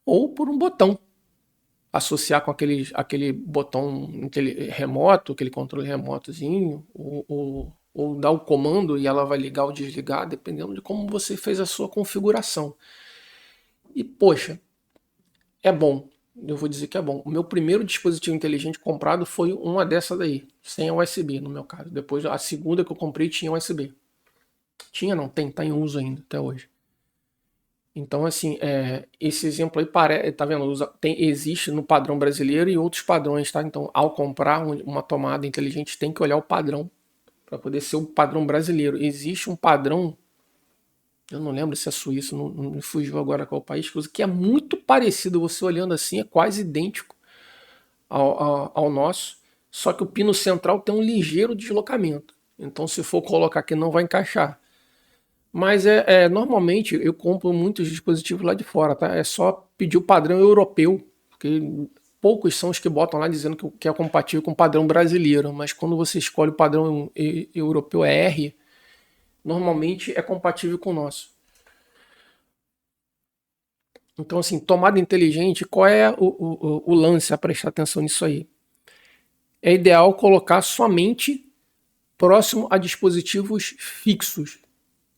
[SPEAKER 1] ou por um botão. Associar com aquele botão remoto, aquele controle remotozinho, ou dar o comando e ela vai ligar ou desligar, dependendo de como você fez a sua configuração. E, poxa, é bom. Eu vou dizer que é bom. O meu primeiro dispositivo inteligente comprado foi uma dessa daí, sem USB no meu caso. Depois, a segunda que eu comprei tinha USB. Tinha não, tá em uso ainda até hoje. Então, assim, esse exemplo aí tá vendo? Existe no padrão brasileiro e outros padrões, tá? Então, ao comprar uma tomada inteligente, tem que olhar o padrão para poder ser o padrão brasileiro. Existe um padrão, eu não lembro se é suíço, não me fugiu agora qual país, que é muito parecido, você olhando assim, é quase idêntico ao nosso, só que o pino central tem um ligeiro deslocamento. Então, se for colocar aqui, não vai encaixar. Mas normalmente eu compro muitos dispositivos lá de fora, tá? É só pedir o padrão europeu, porque poucos são os que botam lá dizendo que é compatível com o padrão brasileiro, mas quando você escolhe o padrão europeu R, normalmente é compatível com o nosso. Então, assim, tomada inteligente, qual é o lance a prestar atenção nisso aí? É ideal colocar somente próximo a dispositivos fixos.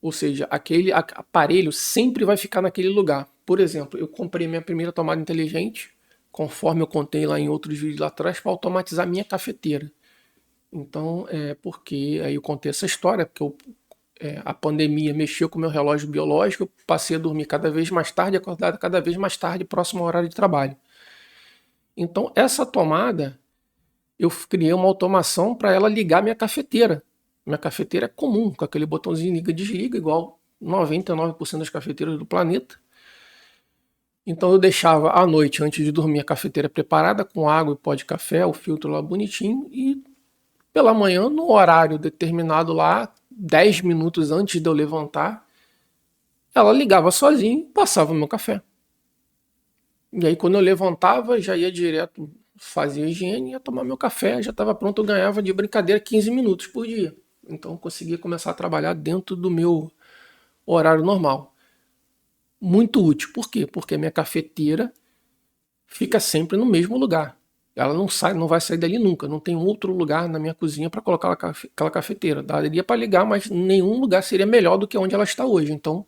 [SPEAKER 1] Ou seja, aquele aparelho sempre vai ficar naquele lugar. Por exemplo, eu comprei minha primeira tomada inteligente, conforme eu contei lá em outros vídeos lá atrás, para automatizar minha cafeteira. Então, porque aí eu contei essa história, porque a pandemia mexeu com o meu relógio biológico, eu passei a dormir cada vez mais tarde, acordar cada vez mais tarde, próximo ao horário de trabalho. Então, essa tomada, eu criei uma automação para ela ligar minha cafeteira. Minha cafeteira é comum, com aquele botãozinho liga e desliga, igual 99% das cafeteiras do planeta. Então eu deixava à noite, antes de dormir, a cafeteira preparada com água e pó de café, o filtro lá bonitinho, e pela manhã, no horário determinado lá, 10 minutos antes de eu levantar, ela ligava sozinha e passava o meu café. E aí quando eu levantava, já ia direto fazer a higiene, ia tomar meu café, já estava pronto, eu ganhava de brincadeira 15 minutos por dia. Então eu conseguia começar a trabalhar dentro do meu horário normal. Muito útil. Por quê? Porque a minha cafeteira fica sempre no mesmo lugar. Ela não sai, não vai sair dali nunca. Não tem outro lugar na minha cozinha para colocar aquela cafeteira. Daria para ligar, mas nenhum lugar seria melhor do que onde ela está hoje. Então,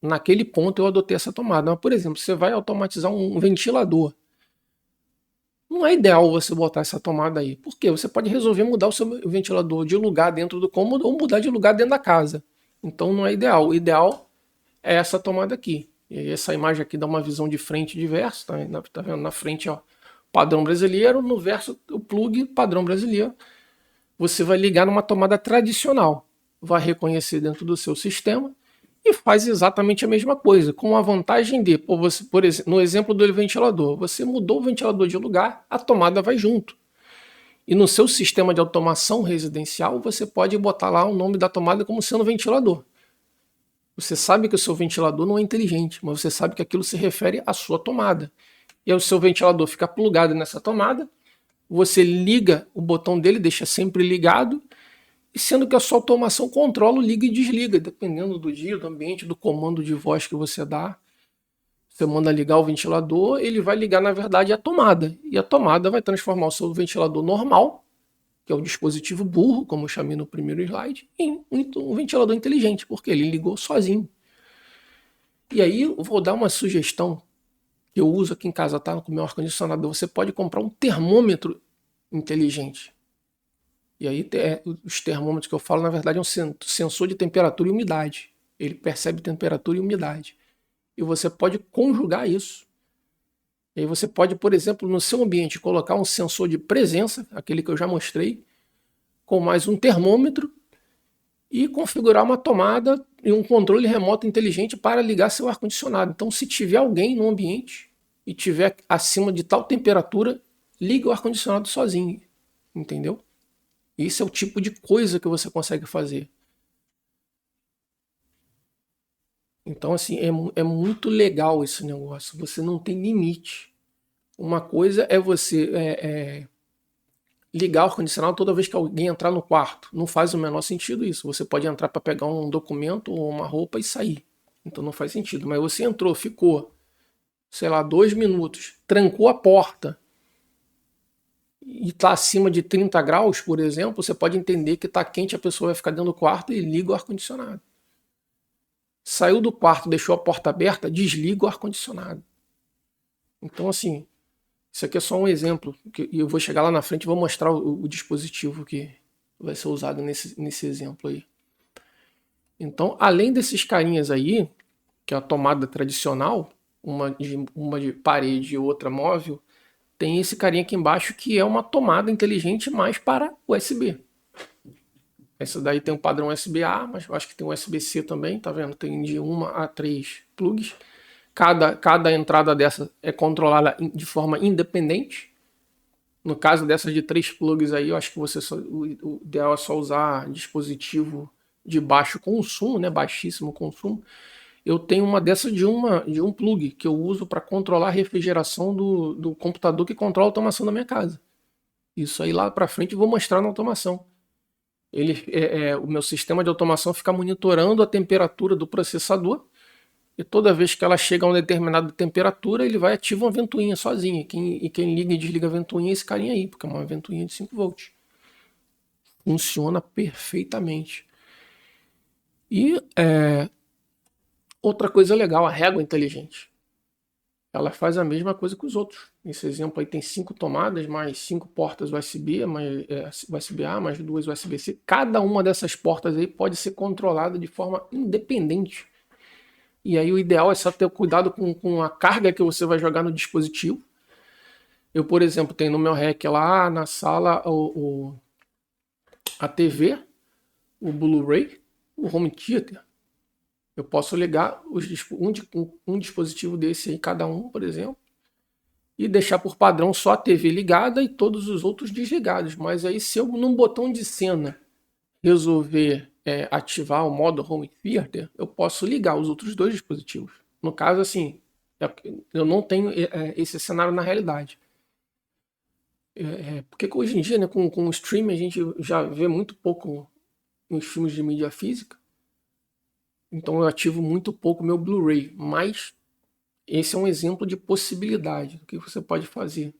[SPEAKER 1] naquele ponto eu adotei essa tomada. Mas, por exemplo, você vai automatizar um ventilador. Não é ideal você botar essa tomada aí. Por quê? Você pode resolver mudar o seu ventilador de lugar dentro do cômodo ou mudar de lugar dentro da casa. Então não é ideal. O ideal é essa tomada aqui. E essa imagem aqui dá uma visão de frente diversa. Tá vendo? Na frente, ó, padrão brasileiro. No verso, o plug padrão brasileiro. Você vai ligar numa tomada tradicional. Vai reconhecer dentro do seu sistema e faz exatamente a mesma coisa, com a vantagem de, por exemplo, no exemplo do ventilador, você mudou o ventilador de lugar, a tomada vai junto. E no seu sistema de automação residencial, você pode botar lá o nome da tomada como sendo ventilador. Você sabe que o seu ventilador não é inteligente, mas você sabe que aquilo se refere à sua tomada. E aí o seu ventilador fica plugado nessa tomada, você liga o botão dele, deixa sempre ligado, e sendo que a sua automação controla o liga e desliga, dependendo do dia, do ambiente, do comando de voz que você dá. Você manda ligar o ventilador, ele vai ligar, na verdade, a tomada. E a tomada vai transformar o seu ventilador normal, que é o dispositivo burro, como eu chamei no primeiro slide, em um ventilador inteligente, porque ele ligou sozinho. E aí eu vou dar uma sugestão que eu uso aqui em casa, tá? Com o meu ar-condicionado. Você pode comprar um termômetro inteligente. E aí os termômetros que eu falo, na verdade, é um sensor de temperatura e umidade. Ele percebe temperatura e umidade. E você pode conjugar isso. E aí você pode, por exemplo, no seu ambiente, colocar um sensor de presença, aquele que eu já mostrei, com mais um termômetro, e configurar uma tomada e um controle remoto inteligente para ligar seu ar-condicionado. Então, se tiver alguém no ambiente e tiver acima de tal temperatura, liga o ar-condicionado sozinho. Entendeu? Esse é o tipo de coisa que você consegue fazer. Então, assim, é muito legal esse negócio. Você não tem limite. Uma coisa é você ligar o ar-condicionado toda vez que alguém entrar no quarto. Não faz o menor sentido isso. Você pode entrar para pegar um documento ou uma roupa e sair. Então não faz sentido. Mas você entrou, ficou, sei lá, 2 minutos, trancou a porta e está acima de 30 graus, por exemplo, você pode entender que está quente, a pessoa vai ficar dentro do quarto e liga o ar-condicionado. Saiu do quarto, deixou a porta aberta, desliga o ar-condicionado. Então, assim, isso aqui é só um exemplo. E eu vou chegar lá na frente e vou mostrar o dispositivo que vai ser usado nesse exemplo aí. Então, além desses carinhas aí, que é a tomada tradicional, uma de parede e outra móvel, tem esse carinha aqui embaixo que é uma tomada inteligente mais para USB. Essa daí tem um padrão USB-A, mas eu acho que tem USB-C também, tá vendo? Tem de 1 a 3 plugs. Cada entrada dessa é controlada de forma independente. No caso dessas de 3 plugs aí, eu acho que o ideal é só usar dispositivo de baixo consumo, né? Baixíssimo consumo. Eu tenho uma dessa de um plug que eu uso para controlar a refrigeração do computador que controla a automação da minha casa. Isso aí lá para frente eu vou mostrar na automação. O meu sistema de automação fica monitorando a temperatura do processador e toda vez que ela chega a uma determinada temperatura, ele vai ativar uma ventoinha sozinha. Quem liga e desliga a ventoinha é esse carinha aí, porque é uma ventoinha de 5 volts. Funciona perfeitamente. E outra coisa legal, a régua inteligente. Ela faz a mesma coisa que os outros. Nesse exemplo aí tem 5 tomadas, mais 5 portas USB, USB-A, mais 2 USB-C. Cada uma dessas portas aí pode ser controlada de forma independente. E aí o ideal é só ter cuidado com a carga que você vai jogar no dispositivo. Eu, por exemplo, tenho no meu rack lá na sala a TV, o Blu-ray, o home theater. Eu posso ligar um dispositivo desse aí, cada um, por exemplo, e deixar por padrão só a TV ligada e todos os outros desligados. Mas aí, se eu, num botão de cena, resolver ativar o modo Home Theater, eu posso ligar os outros 2 dispositivos. No caso, assim, eu não tenho esse cenário na realidade. Porque hoje em dia, né, com o streaming, a gente já vê muito pouco os filmes de mídia física, então eu ativo muito pouco meu Blu-ray, mas esse é um exemplo de possibilidade do que você pode fazer.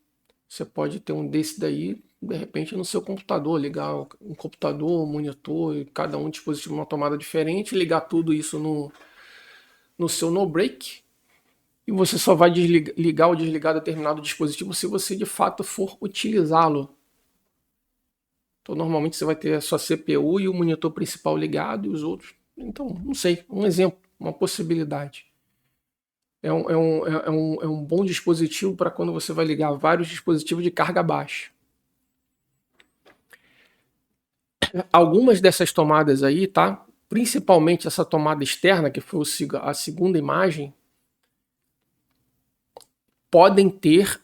[SPEAKER 1] Você pode ter um desse daí, de repente, no seu computador, ligar um computador, um monitor, e cada um dispositivo numa tomada diferente, ligar tudo isso no seu no-break, e você só vai ligar ou desligar determinado dispositivo se você de fato for utilizá-lo. Então, normalmente você vai ter a sua CPU e o monitor principal ligado e os outros. Então, não sei, um exemplo, uma possibilidade. É um bom dispositivo para quando você vai ligar vários dispositivos de carga baixa. Algumas dessas tomadas aí, tá? Principalmente essa tomada externa, que foi a segunda imagem, podem ter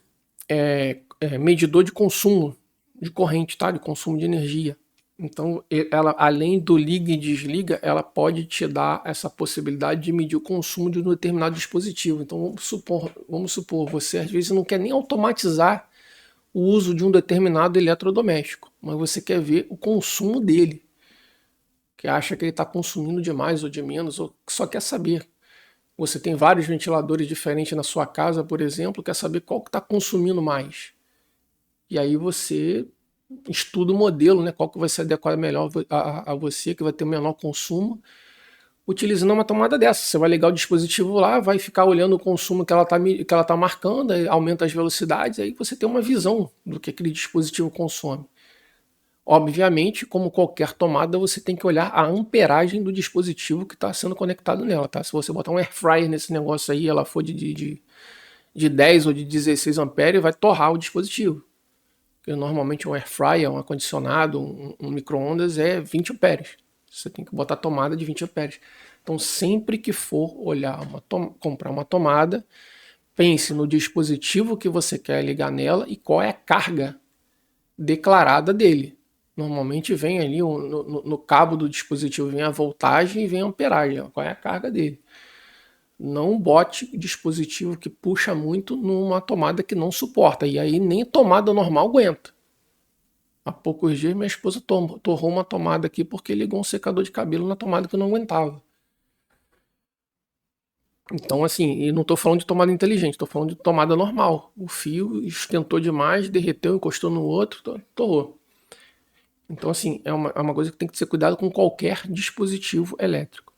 [SPEAKER 1] medidor de consumo de corrente, tá? De consumo de energia. Então, ela, além do liga e desliga, ela pode te dar essa possibilidade de medir o consumo de um determinado dispositivo. Então, vamos supor, você às vezes não quer nem automatizar o uso de um determinado eletrodoméstico, mas você quer ver o consumo dele, que acha que ele está consumindo de mais ou de menos, ou só quer saber. Você tem vários ventiladores diferentes na sua casa, por exemplo, quer saber qual que está consumindo mais. E aí você estuda o modelo, né, qual que vai se adequar melhor a você, que vai ter o menor consumo, utilizando uma tomada dessa. Você vai ligar o dispositivo lá, vai ficar olhando o consumo que ela tá marcando, aí aumenta as velocidades, aí você tem uma visão do que aquele dispositivo consome. Obviamente, como qualquer tomada, você tem que olhar a amperagem do dispositivo que está sendo conectado nela, tá? Se você botar um air fryer nesse negócio aí, ela for de 10 ou de 16 amperes, vai torrar o dispositivo. Porque normalmente um air fryer, um ar-condicionado, um micro-ondas é 20 amperes. Você tem que botar tomada de 20 amperes. Então, sempre que for olhar comprar uma tomada, pense no dispositivo que você quer ligar nela e qual é a carga declarada dele. Normalmente vem ali no cabo do dispositivo, vem a voltagem e vem a amperagem. Qual é a carga dele? Não bote dispositivo que puxa muito numa tomada que não suporta. E aí nem tomada normal aguenta. Há poucos dias minha esposa torrou uma tomada aqui porque ligou um secador de cabelo na tomada que eu não aguentava. Então, assim, e não estou falando de tomada inteligente, estou falando de tomada normal. O fio esquentou demais, derreteu, encostou no outro, torrou. Então, assim, é uma coisa que tem que ser cuidado com qualquer dispositivo elétrico.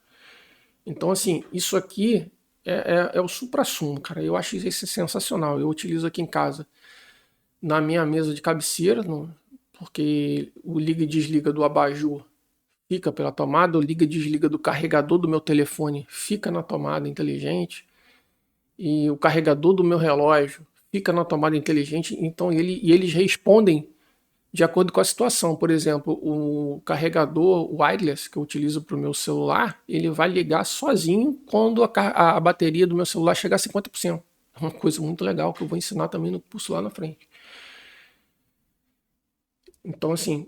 [SPEAKER 1] Então, assim, isso aqui é o suprassumo, cara. Eu acho isso sensacional. Eu utilizo aqui em casa, na minha mesa de cabeceira, porque o liga e desliga do abajur fica pela tomada, o liga e desliga do carregador do meu telefone fica na tomada inteligente, e o carregador do meu relógio fica na tomada inteligente. Então eles respondem de acordo com a situação. Por exemplo, o carregador wireless que eu utilizo para o meu celular, ele vai ligar sozinho quando a bateria do meu celular chegar a 50%. É uma coisa muito legal que eu vou ensinar também no curso lá na frente. Então, assim,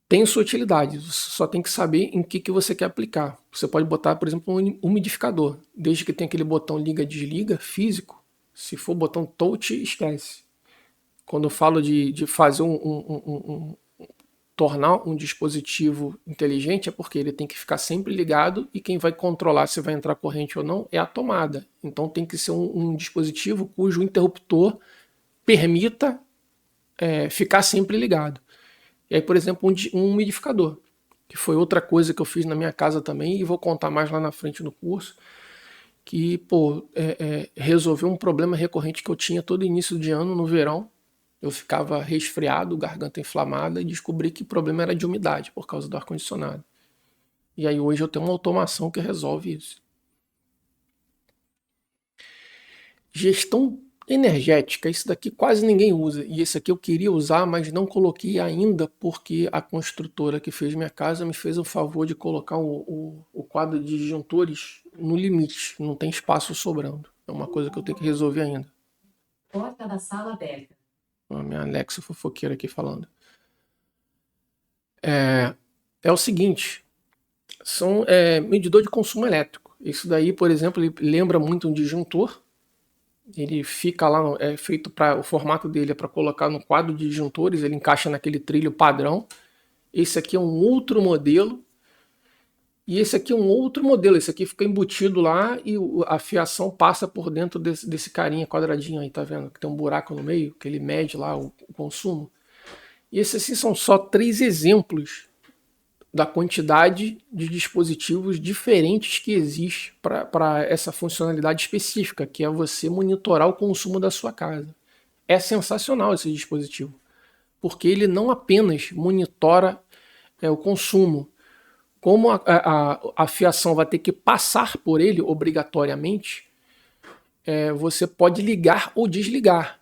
[SPEAKER 1] tem sua utilidade, você só tem que saber em que você quer aplicar. Você pode botar, por exemplo, um umidificador, desde que tenha aquele botão liga-desliga físico. Se for botão touch, esquece. Quando eu falo de fazer tornar um dispositivo inteligente, é porque ele tem que ficar sempre ligado e quem vai controlar se vai entrar corrente ou não é a tomada. Então tem que ser um dispositivo cujo interruptor permita ficar sempre ligado. E aí, por exemplo, um umidificador, que foi outra coisa que eu fiz na minha casa também e vou contar mais lá na frente no curso, que resolveu um problema recorrente que eu tinha todo início de ano no verão. Eu ficava resfriado, garganta inflamada e descobri que o problema era de umidade por causa do ar-condicionado. E aí hoje eu tenho uma automação que resolve isso. Gestão energética, isso daqui quase ninguém usa. E esse aqui eu queria usar, mas não coloquei ainda porque a construtora que fez minha casa me fez o favor de colocar o quadro de disjuntores no limite. Não tem espaço sobrando. É uma coisa que eu tenho que resolver ainda.
[SPEAKER 2] Porta da sala aberta.
[SPEAKER 1] A minha Alexa fofoqueira aqui falando. É o seguinte, são medidor de consumo elétrico. Isso daí, por exemplo, ele lembra muito um disjuntor. Ele fica lá, é feito para o formato dele é para colocar no quadro de disjuntores, ele encaixa naquele trilho padrão. Esse aqui é um outro modelo E esse aqui é um outro modelo. Esse aqui fica embutido lá e a fiação passa por dentro desse carinha quadradinho aí, tá vendo? Que tem um buraco no meio, que ele mede lá o consumo. E esses assim são só 3 exemplos da quantidade de dispositivos diferentes que existe para essa funcionalidade específica, que é você monitorar o consumo da sua casa. É sensacional esse dispositivo, porque ele não apenas monitora o consumo, como a fiação vai ter que passar por ele obrigatoriamente, você pode ligar ou desligar.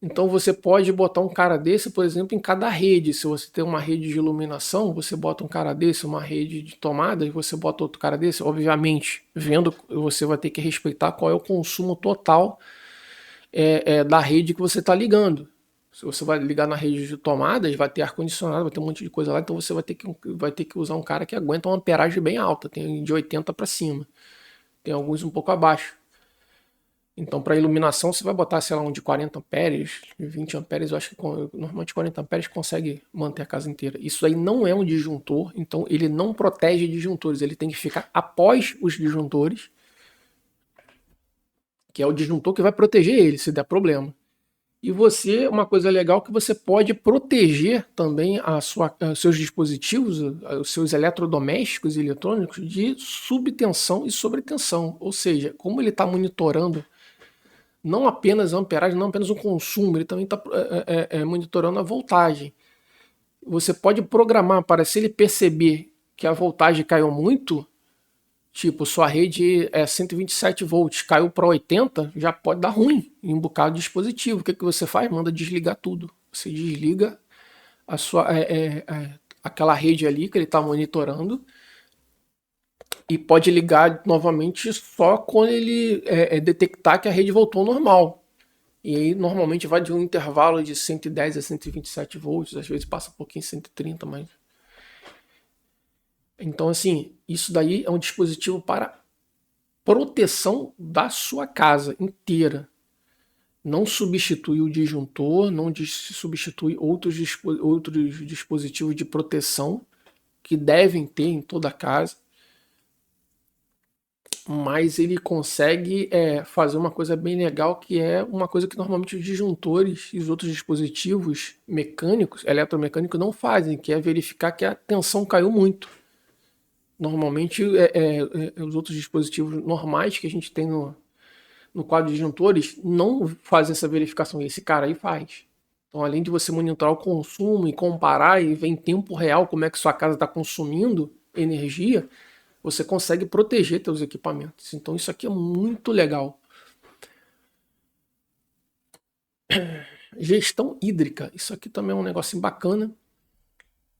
[SPEAKER 1] Então você pode botar um cara desse, por exemplo, em cada rede. Se você tem uma rede de iluminação, você bota um cara desse, uma rede de tomadas, você bota outro cara desse. Obviamente, vendo, você vai ter que respeitar qual é o consumo total da rede que você está ligando. Se você vai ligar na rede de tomadas, vai ter ar-condicionado, vai ter um monte de coisa lá, então você vai ter que usar um cara que aguenta uma amperagem bem alta, tem de 80 para cima. Tem alguns um pouco abaixo. Então, para iluminação, você vai botar, sei lá, um de 40 amperes, de 20 amperes, eu acho que normalmente 40 amperes consegue manter a casa inteira. Isso aí não é um disjuntor, então ele não protege disjuntores, ele tem que ficar após os disjuntores, que é o disjuntor que vai proteger ele se der problema. E você, uma coisa legal que você pode proteger também os seus dispositivos, os seus eletrodomésticos e eletrônicos de subtensão e sobretensão. Ou seja, como ele está monitorando não apenas a amperagem, não apenas o consumo, ele também está monitorando a voltagem. Você pode programar para, se ele perceber que a voltagem caiu muito, tipo, sua rede é 127 volts, caiu para 80, já pode dar ruim em um bocado de dispositivo. O que você faz? Manda desligar tudo. Você desliga aquela rede ali que ele está monitorando e pode ligar novamente só quando ele detectar que a rede voltou ao normal. E aí normalmente vai de um intervalo de 110 a 127 volts, às vezes passa um pouquinho 130, mas... Então assim, isso daí é um dispositivo para proteção da sua casa inteira. Não substitui o disjuntor, não substitui outros dispositivos de proteção que devem ter em toda a casa, mas ele consegue fazer uma coisa bem legal, que é uma coisa que normalmente os disjuntores e os outros dispositivos mecânicos, eletromecânicos, não fazem, que é verificar que a tensão caiu muito. Normalmente os outros dispositivos normais que a gente tem no quadro de disjuntores não fazem essa verificação, e esse cara aí faz. Então, além de você monitorar o consumo e comparar e ver em tempo real como é que sua casa está consumindo energia, você consegue proteger seus equipamentos. Então isso aqui é muito legal. Gestão hídrica. Isso aqui também é um negocinho bacana,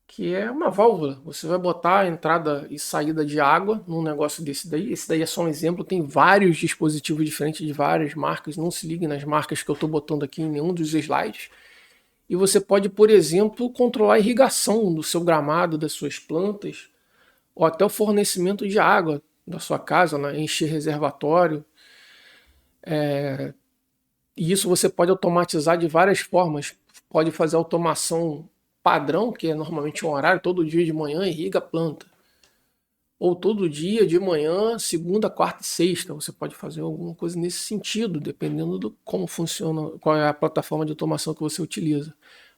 [SPEAKER 1] que é uma válvula. Você vai botar a entrada e saída de água num negócio desse daí. Esse daí é só um exemplo. Tem vários dispositivos diferentes de várias marcas. Não se ligue nas marcas que eu estou botando aqui em nenhum dos slides. E você pode, por exemplo, controlar a irrigação do seu gramado, das suas plantas, ou até o fornecimento de água da sua casa, né? Encher reservatório. E isso você pode automatizar de várias formas. Pode fazer automação padrão, que é normalmente um horário, todo dia de manhã irriga a planta. Ou todo dia de manhã, segunda, quarta e sexta. Você pode fazer alguma coisa nesse sentido, dependendo do como funciona, qual é a plataforma de automação que você utiliza.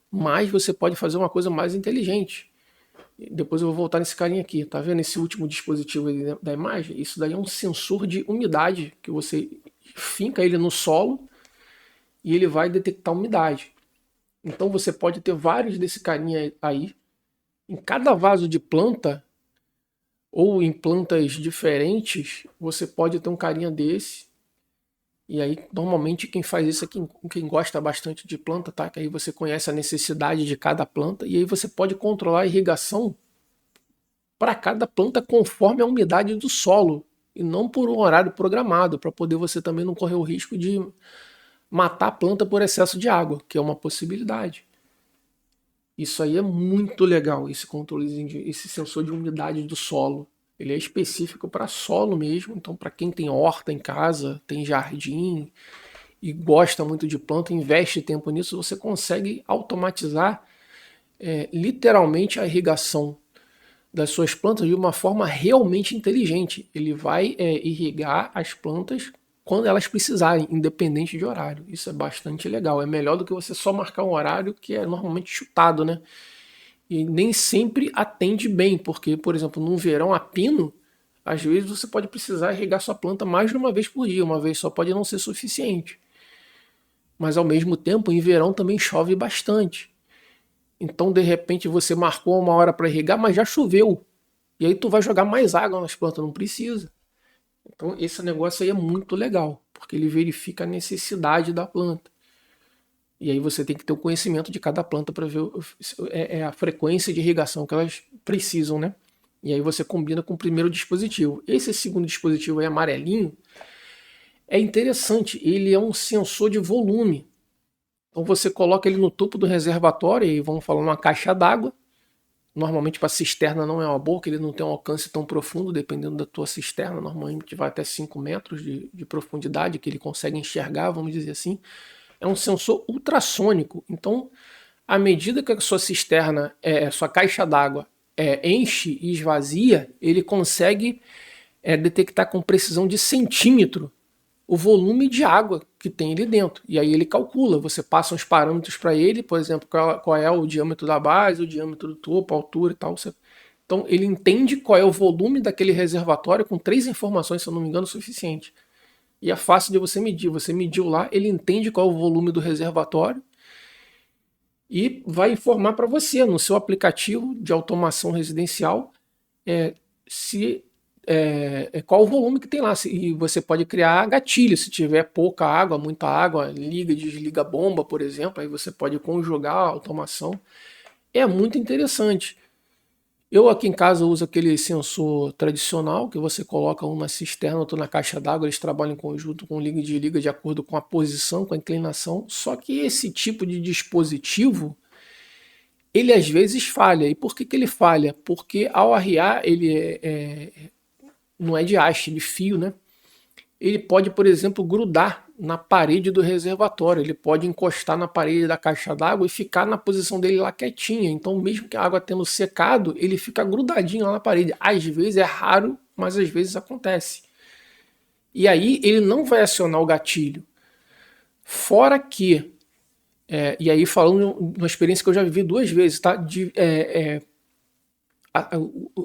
[SPEAKER 1] Mas você pode fazer uma coisa mais inteligente. Depois eu vou voltar nesse carinha aqui. Tá vendo esse último dispositivo aí da imagem? Isso daí é um sensor de umidade, que você finca ele no solo e ele vai detectar umidade. Então você pode ter vários desse carinha aí. Em cada vaso de planta, ou em plantas diferentes, você pode ter um carinha desse. E aí, normalmente, quem faz isso é quem gosta bastante de planta, tá? Que aí você conhece a necessidade de cada planta. E aí você pode controlar a irrigação para cada planta conforme a umidade do solo. E não por um horário programado, para poder você também não correr o risco de matar a planta por excesso de água, que é uma possibilidade. Isso aí é muito legal, esse controle, esse sensor de umidade do solo. Ele é específico para solo mesmo, então para quem tem horta em casa, tem jardim e gosta muito de planta, investe tempo nisso, você consegue automatizar literalmente a irrigação das suas plantas de uma forma realmente inteligente. Ele vai irrigar as plantas quando elas precisarem, independente de horário. Isso é bastante legal. É melhor do que você só marcar um horário que é normalmente chutado, né? E nem sempre atende bem, porque, por exemplo, num verão a pino, às vezes você pode precisar irrigar sua planta mais de uma vez por dia. Uma vez só pode não ser suficiente. Mas ao mesmo tempo, em verão também chove bastante. Então, de repente, você marcou uma hora para irrigar, mas já choveu. E aí tu vai jogar mais água nas plantas, não precisa. Então, esse negócio aí é muito legal, porque ele verifica a necessidade da planta. E aí você tem que ter o conhecimento de cada planta para ver a frequência de irrigação que elas precisam, né? E aí você combina com o primeiro dispositivo. Esse segundo dispositivo aí, amarelinho, é interessante. Ele é um sensor de volume. Então você coloca ele no topo do reservatório, e vamos falar uma caixa d'água. Normalmente para cisterna não é uma boa, porque ele não tem um alcance tão profundo, dependendo da tua cisterna. Normalmente vai até 5 metros de profundidade, que ele consegue enxergar, vamos dizer assim. É um sensor ultrassônico. Então, à medida que a sua cisterna, sua caixa d'água enche e esvazia, ele consegue detectar com precisão de centímetro o volume de água que tem ali dentro. E aí ele calcula, você passa uns parâmetros para ele, por exemplo, qual é o diâmetro da base, o diâmetro do topo, a altura e tal. Então ele entende qual é o volume daquele reservatório com 3 informações, se eu não me engano, o suficiente. E é fácil de você medir. Você mediu lá, ele entende qual é o volume do reservatório e vai informar para você no seu aplicativo de automação residencial se qual o volume que tem lá. E você pode criar gatilho. Se tiver pouca água, muita água, liga e desliga a bomba, por exemplo. Aí você pode conjugar a automação. É muito interessante. Eu aqui em casa uso aquele sensor tradicional, que você coloca um na cisterna, outro na caixa d'água, eles trabalham em conjunto com liga e desliga de acordo com a posição, com a inclinação. Só que esse tipo de dispositivo, ele às vezes falha. E por que ele falha? Porque ao arriar, ele não é de haste, de fio, né? Ele pode, por exemplo, grudar na parede do reservatório. Ele pode encostar na parede da caixa d'água e ficar na posição dele lá quietinha. Então, mesmo que a água tendo secado, ele fica grudadinho lá na parede. Às vezes é raro, mas às vezes acontece. E aí ele não vai acionar o gatilho. Fora que, e aí falando de uma experiência que eu já vivi 2 vezes, tá?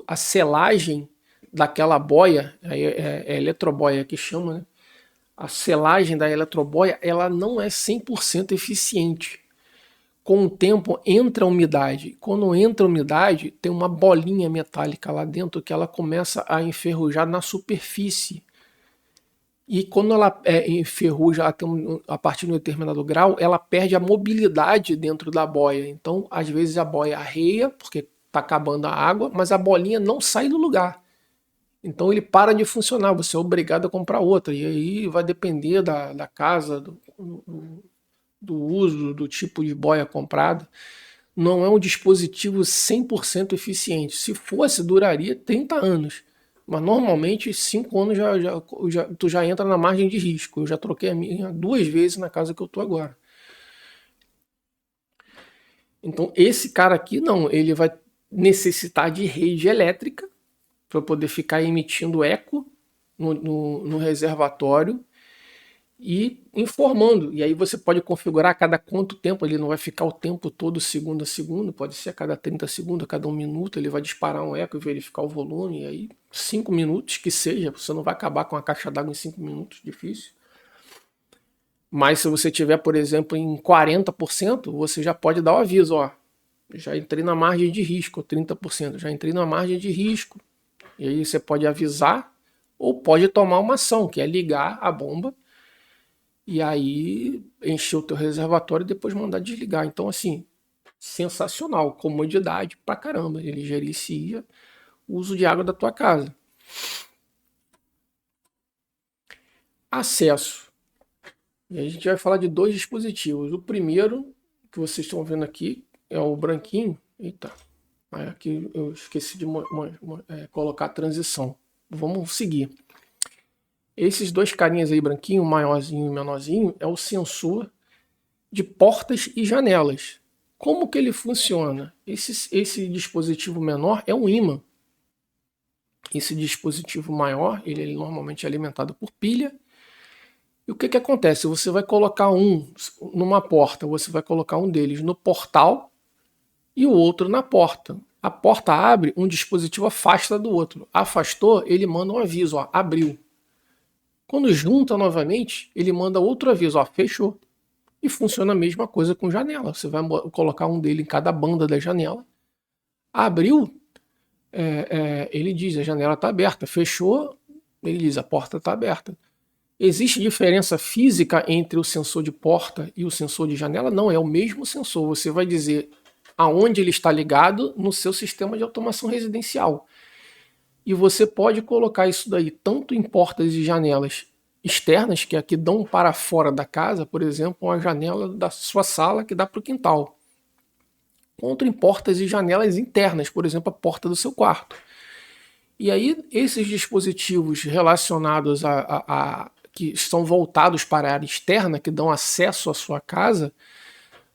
[SPEAKER 1] A selagem daquela boia, eletroboia que chama, né? A selagem da eletroboia, ela não é 100% eficiente. Com o tempo entra a umidade. Quando entra a umidade, tem uma bolinha metálica lá dentro que ela começa a enferrujar na superfície. E quando ela enferruja a partir de um determinado grau, ela perde a mobilidade dentro da boia. Então, às vezes a boia arreia, porque está acabando a água, mas a bolinha não sai do lugar. Então ele para de funcionar, você é obrigado a comprar outra. E aí vai depender da casa, do uso, do tipo de boia comprada. Não é um dispositivo 100% eficiente. Se fosse, duraria 30 anos. Mas normalmente 5 anos tu já entra na margem de risco. Eu já troquei a minha 2 vezes na casa que eu estou agora. Então esse cara aqui não, ele vai necessitar de rede elétrica para poder ficar emitindo eco no reservatório e informando. E aí você pode configurar a cada quanto tempo, ele não vai ficar o tempo todo segundo a segundo, pode ser a cada 30 segundos, a cada 1 minuto, ele vai disparar um eco e verificar o volume, e aí 5 minutos que seja, você não vai acabar com a caixa d'água em 5 minutos, difícil. Mas se você tiver, por exemplo, em 40%, você já pode dar o aviso, ó, já entrei na margem de risco, 30%, já entrei na margem de risco. E aí você pode avisar ou pode tomar uma ação, que é ligar a bomba e aí encher o teu reservatório e depois mandar desligar. Então, assim, sensacional, comodidade pra caramba. Ele gerencia o uso de água da tua casa. Acesso. E aí a gente vai falar de 2 dispositivos. O primeiro, que vocês estão vendo aqui, é o branquinho. Eita, aqui eu esqueci de colocar a transição. Vamos seguir. Esses 2 carinhas aí, branquinho, maiorzinho e menorzinho, é o sensor de portas e janelas. Como que ele funciona? Esse dispositivo menor é um ímã. Esse dispositivo maior, ele normalmente é alimentado por pilha. E o que que acontece? Você vai colocar numa porta, você vai colocar um deles no portal e o outro na porta. A porta abre, um dispositivo afasta do outro. Afastou, ele manda um aviso, ó, abriu. Quando junta novamente, ele manda outro aviso, ó, fechou. E funciona a mesma coisa com janela. Você vai colocar um dele em cada banda da janela. Abriu, ele diz a janela está aberta. Fechou, ele diz a porta está aberta. Existe diferença física entre o sensor de porta e o sensor de janela? Não, é o mesmo sensor. Você vai dizer aonde ele está ligado no seu sistema de automação residencial. E você pode colocar isso daí tanto em portas e janelas externas, que aqui dão para fora da casa, por exemplo, uma janela da sua sala que dá para o quintal, quanto em portas e janelas internas, por exemplo, a porta do seu quarto. E aí, esses dispositivos relacionados que estão voltados para a área externa, que dão acesso à sua casa,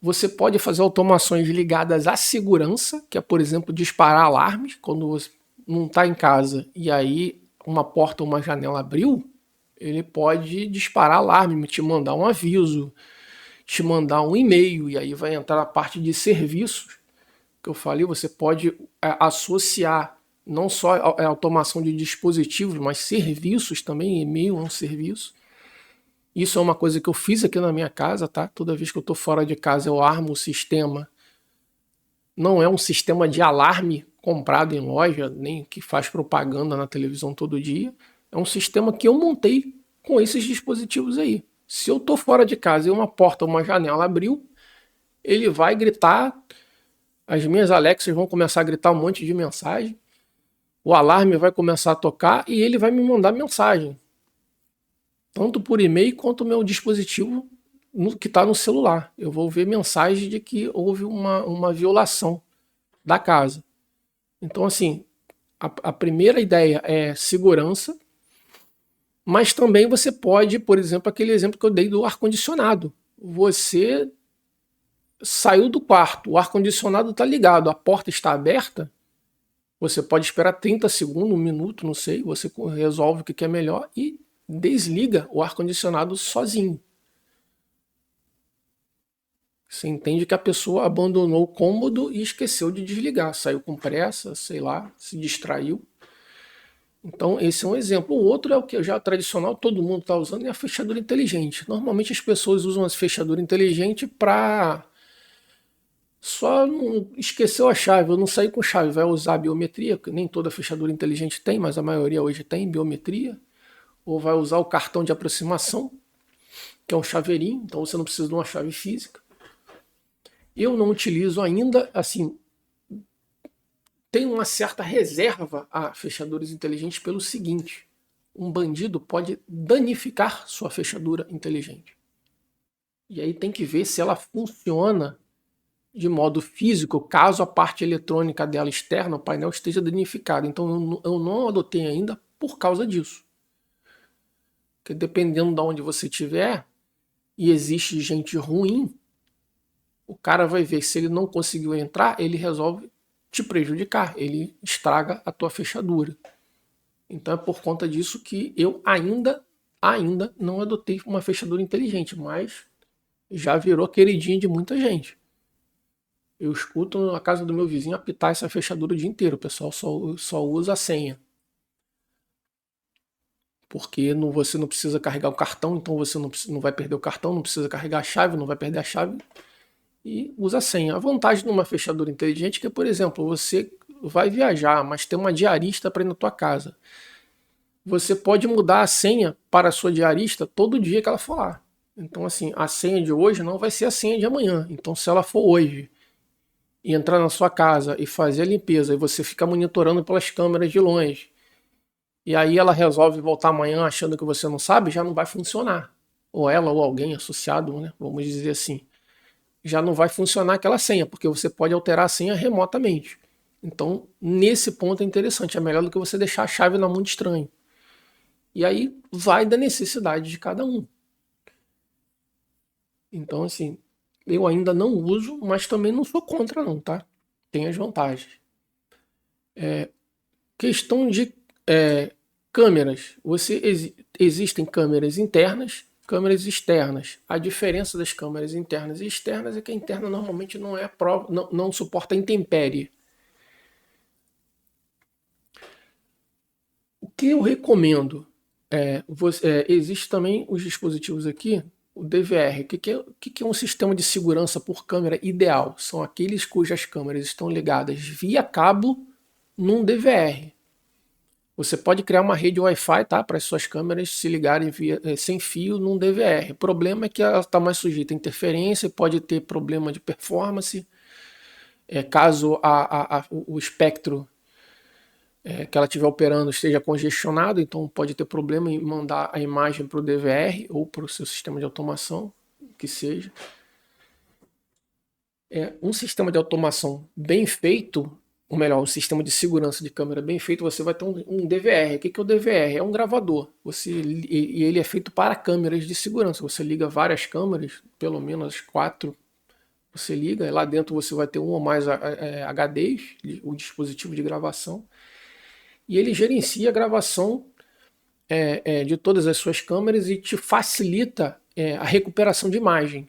[SPEAKER 1] você pode fazer automações ligadas à segurança, que é, por exemplo, disparar alarmes quando você não está em casa e aí uma porta ou uma janela abriu, ele pode disparar alarme, te mandar um aviso, te mandar um e-mail, e aí vai entrar a parte de serviços que eu falei. Você pode associar não só a automação de dispositivos, mas serviços também. E-mail é um serviço. Isso é uma coisa que eu fiz aqui na minha casa, tá? Toda vez que eu estou fora de casa, eu armo o sistema. Não é um sistema de alarme comprado em loja, nem que faz propaganda na televisão todo dia. É um sistema que eu montei com esses dispositivos aí. Se eu estou fora de casa e uma porta ou uma janela abriu, ele vai gritar, as minhas Alexas vão começar a gritar um monte de mensagem, o alarme vai começar a tocar e ele vai me mandar mensagem, tanto por e-mail quanto o meu dispositivo que está no celular. Eu vou ver mensagem de que houve uma violação da casa. Então, assim, a primeira ideia é segurança, mas também você pode, por exemplo, aquele exemplo que eu dei do ar-condicionado. Você saiu do quarto, o ar-condicionado está ligado, a porta está aberta, você pode esperar 30 segundos, 1 minuto, não sei, você resolve o que é melhor e desliga o ar-condicionado sozinho. Você entende que a pessoa abandonou o cômodo e esqueceu de desligar, saiu com pressa, sei lá, se distraiu. Então esse é um exemplo. O outro é o que já é tradicional, todo mundo está usando, é a fechadura inteligente. Normalmente as pessoas usam a fechadura inteligente para só não esqueceu a chave, eu não saí com chave, vai usar a biometria, que nem toda fechadura inteligente tem, mas a maioria hoje tem biometria, ou vai usar o cartão de aproximação, que é um chaveirinho, então você não precisa de uma chave física. Eu não utilizo ainda, assim, tem uma certa reserva a fechaduras inteligentes pelo seguinte: um bandido pode danificar sua fechadura inteligente. E aí tem que ver se ela funciona de modo físico, caso a parte eletrônica dela externa, o painel, esteja danificado. Então eu não adotei ainda por causa disso. Porque dependendo de onde você estiver, e existe gente ruim, o cara vai ver, se ele não conseguiu entrar, ele resolve te prejudicar, ele estraga a tua fechadura. Então é por conta disso que eu ainda não adotei uma fechadura inteligente, mas já virou queridinha de muita gente. Eu escuto na casa do meu vizinho apitar essa fechadura o dia inteiro, o pessoal só usa a senha. Porque você não precisa carregar o cartão, então você não vai perder o cartão, não precisa carregar a chave, não vai perder a chave, e usa a senha. A vantagem de uma fechadura inteligente é que, por exemplo, você vai viajar, mas tem uma diarista para ir na tua casa. Você pode mudar a senha para a sua diarista todo dia que ela for lá. Então, assim, a senha de hoje não vai ser a senha de amanhã. Então, se ela for hoje e entrar na sua casa e fazer a limpeza, e você fica monitorando pelas câmeras de longe, e aí ela resolve voltar amanhã achando que você não sabe, já não vai funcionar. Ou ela ou alguém associado, né, vamos dizer assim. Já não vai funcionar aquela senha, porque você pode alterar a senha remotamente. Então, nesse ponto é interessante, é melhor do que você deixar a chave na mão de estranho. E aí vai da necessidade de cada um. Então, assim, eu ainda não uso, mas também não sou contra não, tá? Tem as vantagens. Questão de Câmeras. Existem câmeras internas, câmeras externas. A diferença das câmeras internas e externas é que a interna normalmente não suporta intempérie. O que eu recomendo existe também os dispositivos aqui, o DVR. O que é um sistema de segurança por câmera ideal? São aqueles cujas câmeras estão ligadas via cabo num DVR. Você pode criar uma rede Wi-Fi, tá, para as suas câmeras se ligarem sem fio num DVR. O problema é que ela está mais sujeita a interferência, pode ter problema de performance, caso o espectro que ela estiver operando esteja congestionado, então pode ter problema em mandar a imagem para o DVR ou para o seu sistema de automação, que seja. Um sistema de automação bem feito, ou melhor, um sistema de segurança de câmera bem feito, você vai ter um DVR. O que é o DVR? É um gravador. E ele é feito para câmeras de segurança. Você liga várias câmeras, pelo menos 4, você liga, e lá dentro você vai ter um ou mais HDs, o dispositivo de gravação, e ele gerencia a gravação de todas as suas câmeras e te facilita a recuperação de imagem.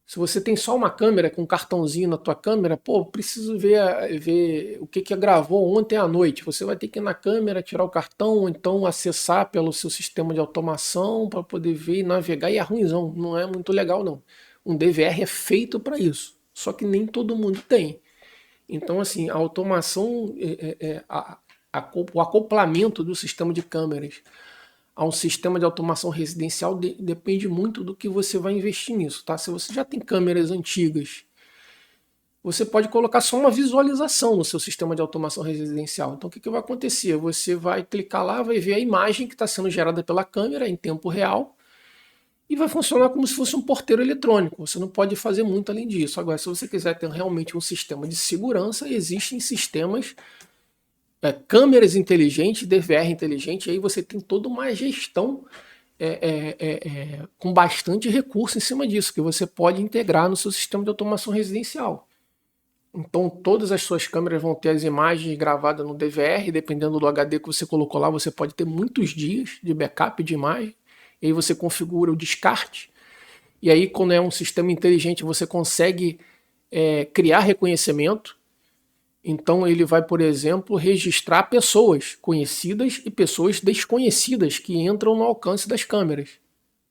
[SPEAKER 1] Se você tem só uma câmera com um cartãozinho na tua câmera, preciso ver o que gravou ontem à noite. Você vai ter que ir na câmera, tirar o cartão, ou então acessar pelo seu sistema de automação para poder ver e navegar, e é ruimzão, não é muito legal não. Um DVR é feito para isso, só que nem todo mundo tem. Então assim, a automação, o acoplamento do sistema de câmeras a um sistema de automação residencial depende muito do que você vai investir nisso, tá? Se você já tem câmeras antigas, você pode colocar só uma visualização no seu sistema de automação residencial. Então o que vai acontecer? Você vai clicar lá, vai ver a imagem que está sendo gerada pela câmera em tempo real e vai funcionar como se fosse um porteiro eletrônico. Você não pode fazer muito além disso. Agora, se você quiser ter realmente um sistema de segurança, existem sistemas câmeras inteligentes, DVR inteligente, aí você tem toda uma gestão com bastante recurso em cima disso, que você pode integrar no seu sistema de automação residencial. Então todas as suas câmeras vão ter as imagens gravadas no DVR, dependendo do HD que você colocou lá, você pode ter muitos dias de backup de imagem, e aí você configura o descarte, e aí quando é um sistema inteligente você consegue criar reconhecimento. Então ele vai, por exemplo, registrar pessoas conhecidas e pessoas desconhecidas que entram no alcance das câmeras.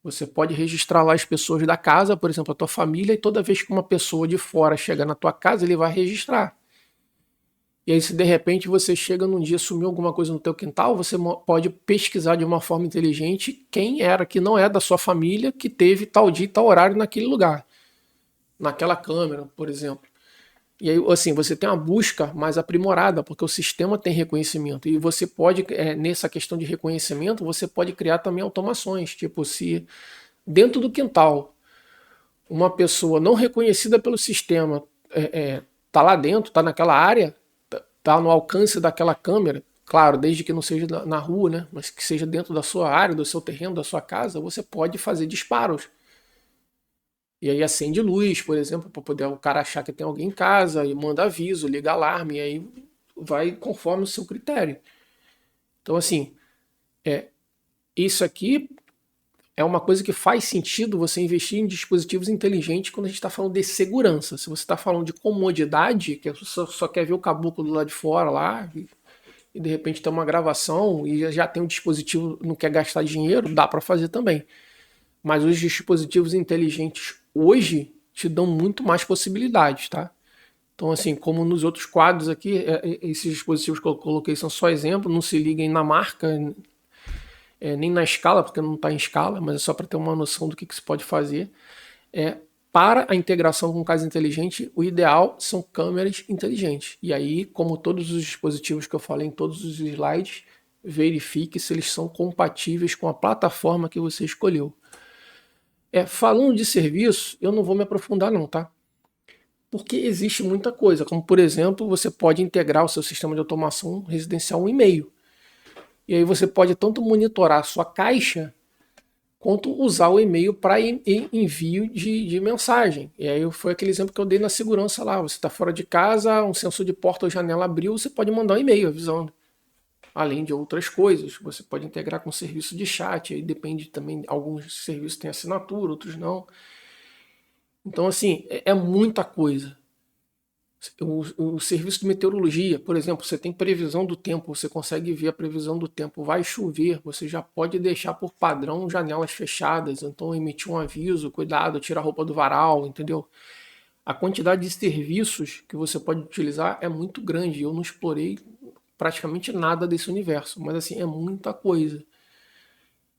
[SPEAKER 1] Você pode registrar lá as pessoas da casa, por exemplo, a tua família, e toda vez que uma pessoa de fora chega na tua casa, ele vai registrar. E aí se de repente você chega num dia, sumiu alguma coisa no teu quintal, você pode pesquisar de uma forma inteligente quem era, que não é da sua família, que teve tal dia e tal horário naquele lugar. Naquela câmera, por exemplo. E aí, assim, você tem uma busca mais aprimorada, porque o sistema tem reconhecimento. E você pode, nessa questão de reconhecimento, você pode criar também automações. Tipo, se dentro do quintal, uma pessoa não reconhecida pelo sistema tá lá dentro, tá naquela área, tá no alcance daquela câmera, claro, desde que não seja na rua, né? Mas que seja dentro da sua área, do seu terreno, da sua casa, você pode fazer disparos. E aí acende luz, por exemplo, para poder o cara achar que tem alguém em casa, e manda aviso, liga alarme, e aí vai conforme o seu critério. Então, assim, isso aqui é uma coisa que faz sentido você investir em dispositivos inteligentes quando a gente está falando de segurança. Se você está falando de comodidade, que só quer ver o caboclo do lado de fora lá, e de repente tem uma gravação e já tem um dispositivo, não quer gastar dinheiro, dá para fazer também. Mas os dispositivos inteligentes hoje te dão muito mais possibilidades, tá? Então, assim, como nos outros quadros aqui, esses dispositivos que eu coloquei são só exemplo, não se liguem na marca, nem na escala, porque não está em escala, mas é só para ter uma noção do que se pode fazer. Para a integração com casa inteligente, o ideal são câmeras inteligentes. E aí, como todos os dispositivos que eu falei em todos os slides, verifique se eles são compatíveis com a plataforma que você escolheu. Falando de serviço, eu não vou me aprofundar não, tá? Porque existe muita coisa, como por exemplo, você pode integrar o seu sistema de automação residencial um e-mail. E aí você pode tanto monitorar a sua caixa, quanto usar o e-mail para envio de mensagem. E aí foi aquele exemplo que eu dei na segurança lá. Você está fora de casa, um sensor de porta ou janela abriu, você pode mandar um e-mail avisando. além de outras coisas. Você pode integrar com serviço de chat, aí depende também, alguns serviços têm assinatura, outros não. Então, assim, é muita coisa. O serviço de meteorologia, por exemplo, você tem previsão do tempo, você consegue ver a previsão do tempo, vai chover, você já pode deixar por padrão janelas fechadas, então emitir um aviso, cuidado, tira a roupa do varal, entendeu? A quantidade de serviços que você pode utilizar é muito grande, eu não explorei praticamente nada desse universo, mas assim, é muita coisa.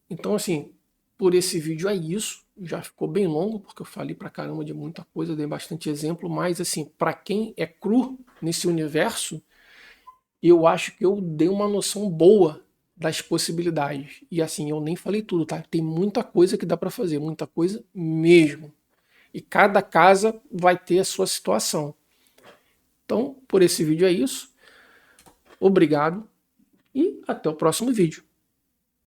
[SPEAKER 1] Então, assim, por esse vídeo é isso. Já ficou bem longo, porque eu falei pra caramba de muita coisa, dei bastante exemplo, mas assim, pra quem é cru nesse universo, eu acho que eu dei uma noção boa das possibilidades. E assim, eu nem falei tudo, tá? Tem muita coisa que dá pra fazer, muita coisa mesmo. E cada casa vai ter a sua situação. Então, por esse vídeo é isso. Obrigado e até o próximo vídeo.